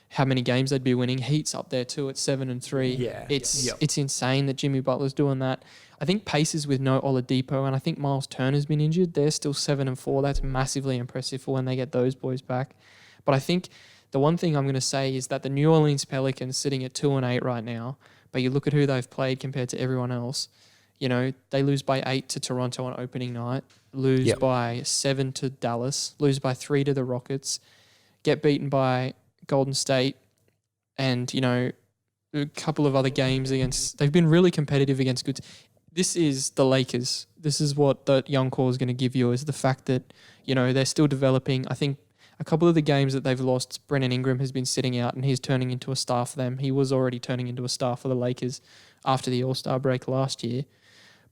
how many games they'd be winning. Heat's up there too at 7-3. Yeah. It's insane that Jimmy Butler's doing that. I think Pacers with no Oladipo, and I think Miles Turner's been injured. They're still 7-4. That's massively impressive for when they get those boys back. But I think the one thing I'm going to say is that the New Orleans Pelicans sitting at 2-8 right now, but you look at who they've played compared to everyone else. You know, they lose by 8 to Toronto on opening night, lose by 7 to Dallas, lose by 3 to the Rockets, get beaten by Golden State, and, you know, a couple of other games against... They've been really competitive against good... This is the Lakers. This is what the young core is going to give you, is the fact that, you know, they're still developing. I think a couple of the games that they've lost, Brennan Ingram has been sitting out and he's turning into a star for them. He was already turning into a star for the Lakers after the All-Star break last year.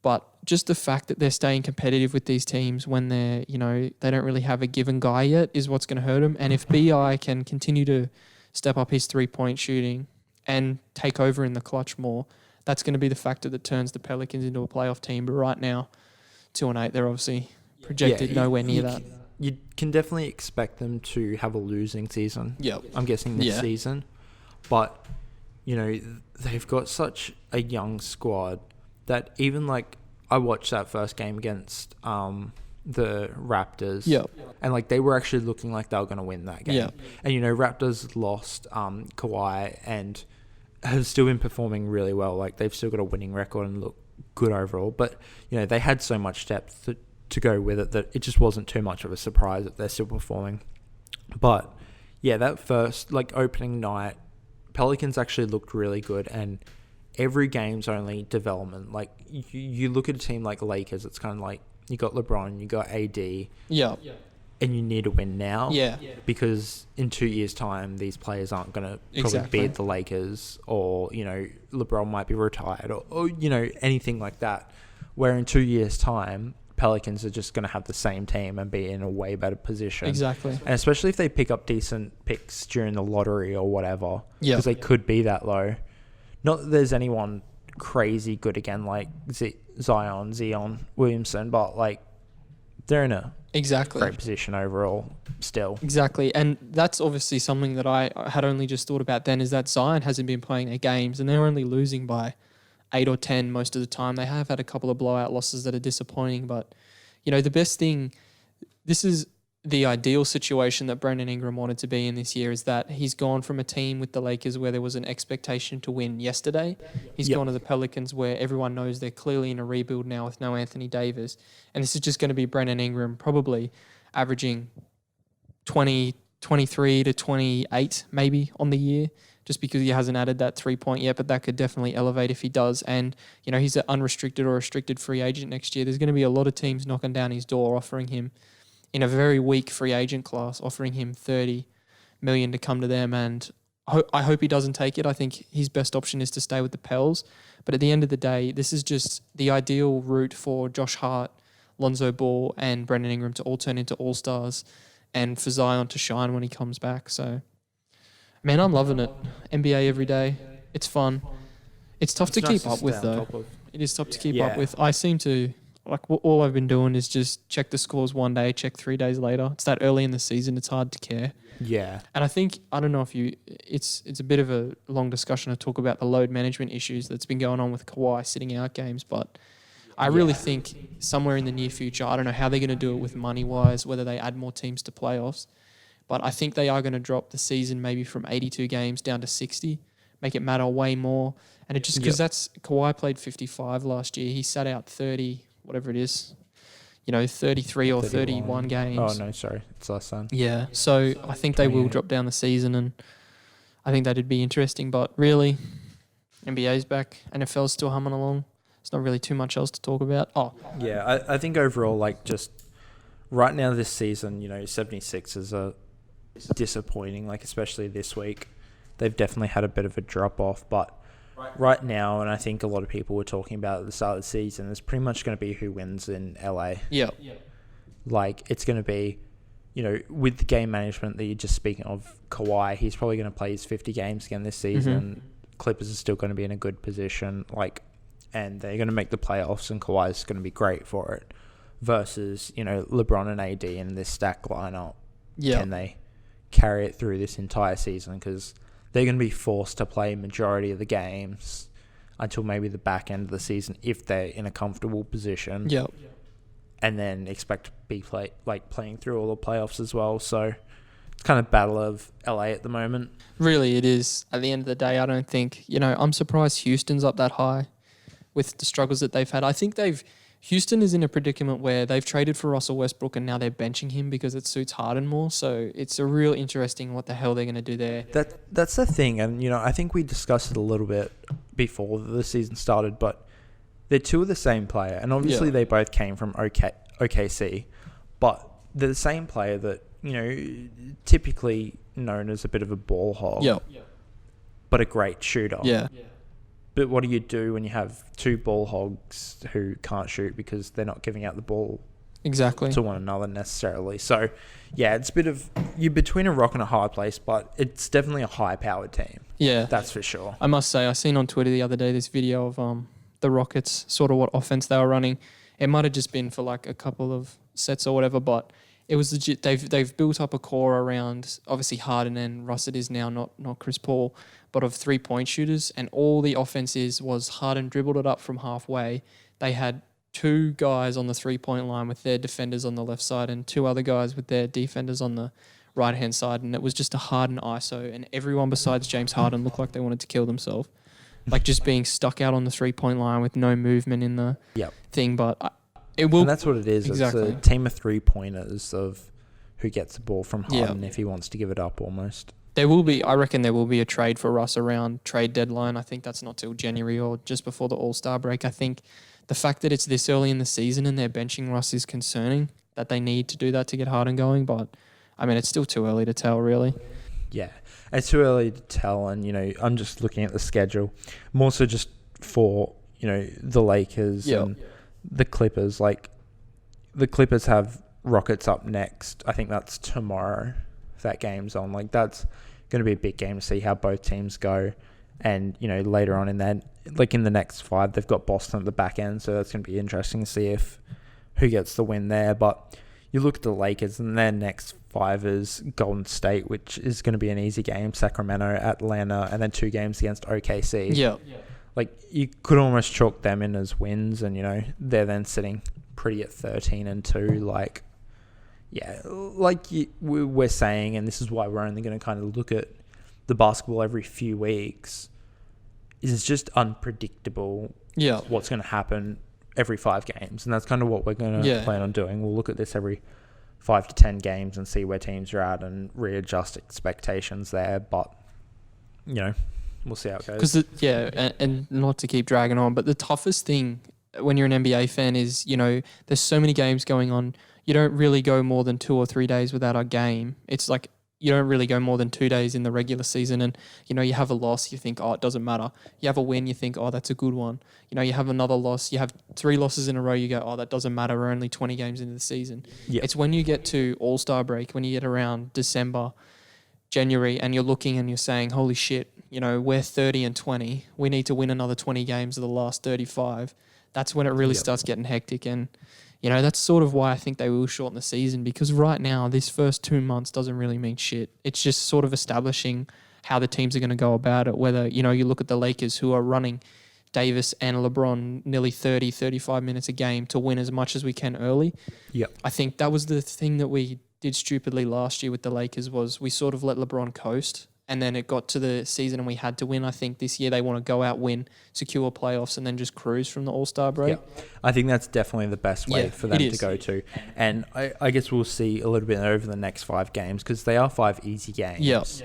But just the fact that they're staying competitive with these teams when they're, you know, they don't really have a given guy yet is what's going to hurt them. And if BI can continue to step up his three-point shooting and take over in the clutch more, that's going to be the factor that turns the Pelicans into a playoff team. But right now, 2-8, they're obviously projected nowhere near that. You can definitely expect them to have a losing season. Yeah, I'm guessing this season. But, you know, they've got such a young squad that even, like, I watched that first game against the Raptors. Yeah. And, like, they were actually looking like they were going to win that game. Yeah. And, you know, Raptors lost Kawhi and have still been performing really well. Like, they've still got a winning record and look good overall. But, you know, they had so much depth to go with it that it just wasn't too much of a surprise that they're still performing. But, yeah, that first, like, opening night, Pelicans actually looked really good, and every game's only development. Like, you look at a team like Lakers, it's kind of like you got LeBron, you got AD. Yeah. And you need to win now. Yeah. Because in 2 years' time, these players aren't going to probably beat the Lakers, or, you know, LeBron might be retired, or, you know, anything like that. Where in 2 years' time, Pelicans are just going to have the same team and be in a way better position. Exactly. And especially if they pick up decent picks during the lottery or whatever. Yeah. Because they could be that low. Not that there's anyone crazy good again, like Zion Williamson, but, like, they're in a great position overall still. Exactly. And that's obviously something that I had only just thought about then, is that Zion hasn't been playing their games and they're only losing by 8 or 10 most of the time. They have had a couple of blowout losses that are disappointing, but, you know, the best thing, this is the ideal situation that Brandon Ingram wanted to be in this year, is that he's gone from a team with the Lakers where there was an expectation to win yesterday. He's gone to the Pelicans where everyone knows they're clearly in a rebuild now with no Anthony Davis. And this is just going to be Brandon Ingram probably averaging 23 to 28 maybe on the year, just because he hasn't added that 3-point yet, but that could definitely elevate if he does. And, you know, he's an unrestricted or restricted free agent next year. There's going to be a lot of teams knocking down his door, offering him, in a very weak free agent class, offering him $30 million to come to them. And I hope he doesn't take it. I think his best option is to stay with the Pels. But at the end of the day, this is just the ideal route for Josh Hart, Lonzo Ball, and Brandon Ingram to all turn into all-stars, and for Zion to shine when he comes back. So, man, I'm loving it. NBA every day. It's fun. It's tough to keep up with, though. It is tough to keep up with. I seem to like all I've been doing is just check the scores one day, check 3 days later. It's that early in the season, it's hard to care. Yeah. And I think, I don't know if it's a bit of a long discussion to talk about the load management issues that's been going on with Kawhi sitting out games, but I really think somewhere in the near future, I don't know how they're going to do it with money-wise, whether they add more teams to playoffs, but I think they are going to drop the season maybe from 82 games down to 60, make it matter way more. And it just, because that's, Kawhi played 55 last year. He sat out 30, whatever it is, 33 or 31 games. Oh, no, sorry. It's less than. Yeah. So I think they will drop down the season, and I think that'd be interesting. But really, NBA's back. NFL's still humming along. It's not really too much else to talk about. Oh. Yeah, I think overall, like, just right now this season, 76ers are disappointing, like, especially this week. They've definitely had a bit of a drop-off, but right now, and I think a lot of people were talking about at the start of the season, it's pretty much going to be who wins in LA. Yeah. Like, it's going to be, with the game management that you're just speaking of, Kawhi, he's probably going to play his 50 games again this season. Mm-hmm. Clippers are still going to be in a good position, and they're going to make the playoffs, and Kawhi's going to be great for it. Versus, LeBron and AD in this stack lineup. Yeah. Can they carry it through this entire season? Because they're going to be forced to play majority of the games until maybe the back end of the season if they're in a comfortable position. Yep. And then expect to be playing through all the playoffs as well. So it's kind of battle of LA at the moment. Really, it is. At the end of the day, I don't think, I'm surprised Houston's up that high with the struggles that they've had. I think Houston is in a predicament where they've traded for Russell Westbrook and now they're benching him because it suits Harden more. So it's a real interesting what the hell they're going to do there. That's the thing. And, I think we discussed it a little bit before the season started, but they're two of the same player. And obviously they both came from OKC, but they're the same player that, typically known as a bit of a ball hog, but a great shooter. Yeah. But what do you do when you have two ball hogs who can't shoot because they're not giving out the ball to one another necessarily? So, yeah, it's a bit of... You're between a rock and a hard place, but it's definitely a high-powered team. Yeah. That's for sure. I must say, I seen on Twitter the other day this video of the Rockets, sort of what offense they were running. It might have just been for, a couple of sets or whatever, but it was legit. They've built up a core around, obviously, Harden and Russ. It is now not Chris Paul, but of 3-point shooters, and all the offense was Harden dribbled it up from halfway. They had two guys on the 3-point line with their defenders on the left side and two other guys with their defenders on the right-hand side, and it was just a Harden ISO, and everyone besides James Harden looked like they wanted to kill themselves. Just being stuck out on the 3-point line with no movement in the thing, but it will... And that's what it is. Exactly. It's a team of 3-pointers of who gets the ball from Harden if he wants to give it up almost. I reckon there will be a trade for Russ around trade deadline. I think that's not till January or just before the All-Star break. I think the fact that it's this early in the season and they're benching Russ is concerning, that they need to do that to get Harden going. But, it's still too early to tell, really. Yeah, it's too early to tell. And, I'm just looking at the schedule. More so just for, the Lakers and the Clippers. The Clippers have Rockets up next. I think that's tomorrow. If that game's on, that's going to be a big game to see how both teams go. And, later on in that, in the next 5, they've got Boston at the back end. So that's going to be interesting to see who gets the win there. But you look at the Lakers and their next 5 is Golden State, which is going to be an easy game. Sacramento, Atlanta, and then 2 games against OKC. Yeah. You could almost chalk them in as wins. And, they're then sitting pretty at 13-2. We're saying, and this is why we're only going to kind of look at the basketball every few weeks, is it's just unpredictable what's going to happen every 5 games. And that's kind of what we're going to plan on doing. We'll look at this every 5 to 10 games and see where teams are at and readjust expectations there. But, we'll see how it goes. And not to keep dragging on, but the toughest thing when you're an NBA fan is, there's so many games going on. You don't really go more than 2 or 3 days without a game. It's you don't really go more than 2 days in the regular season. And, you have a loss, you think, it doesn't matter. You have a win, you think, that's a good one. You have another loss, you have 3 losses in a row, you go, that doesn't matter. We're only 20 games into the season. Yep. It's when you get to All-Star break, when you get around December, January, and you're looking and you're saying, holy shit, we're 30-20. We need to win another 20 games of the last 35. that's when it really starts getting hectic. And, you know, that's sort of why I think they will shorten the season, because right now, this first 2 months doesn't really mean shit. It's just sort of establishing how the teams are going to go about it. Whether, you know, you look at the Lakers, who are running Davis and LeBron nearly 30, 35 minutes a game to win as much as we can early. Yep. I think that was the thing that we did stupidly last year with the Lakers, was we sort of let LeBron coast, and then it got to the season and we had to win. I think this year they want to go out, win, secure playoffs, and then just cruise from the All-Star break. Yeah. I think that's definitely the best way for them to go to. And I guess we'll see a little bit over the next 5 games, because they are 5 easy games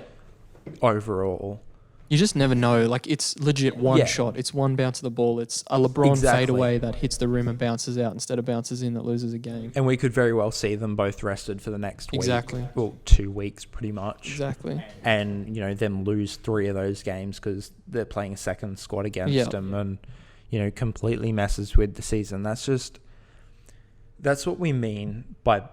overall. You just never know. Like, it's legit one shot. It's one bounce of the ball. It's a LeBron fadeaway that hits the rim and bounces out instead of bounces in that loses a game. And we could very well see them both rested for the next week. Exactly. Well, 2 weeks pretty much. Exactly. And, you know, them lose 3 of those games because they're playing a second squad against them, and, you know, completely messes with the season. That's what we mean by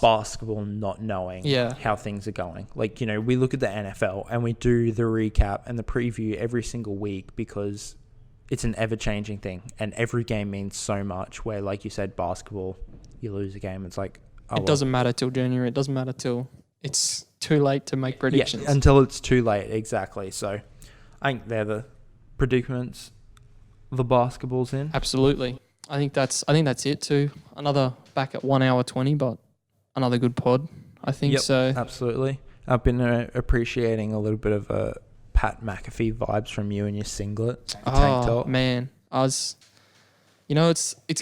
basketball not knowing how things are going. Like, you know, we look at the NFL and we do the recap and the preview every single week because it's an ever-changing thing, and every game means so much. Where, like you said, basketball, you lose a game, it's like, it doesn't matter till January. It doesn't matter till it's too late to make predictions. Yeah, until it's too late, exactly. So I think they're the predicaments the basketball's in. Absolutely. I think that's it too. Another back at 1 hour 20, but another good pod, I think. So absolutely. I've been appreciating a little bit of Pat McAfee vibes from you and your singlet, tank top. Man, it's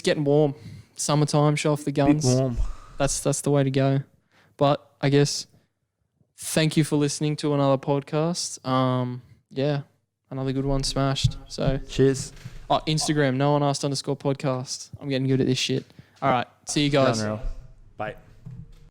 getting warm. Summertime, show off the guns. Bit warm. That's the way to go. But I guess thank you for listening to another podcast. Another good one smashed. So cheers. Instagram, no one asked _podcast. I'm getting good at this shit. All right, see you guys. Unreal.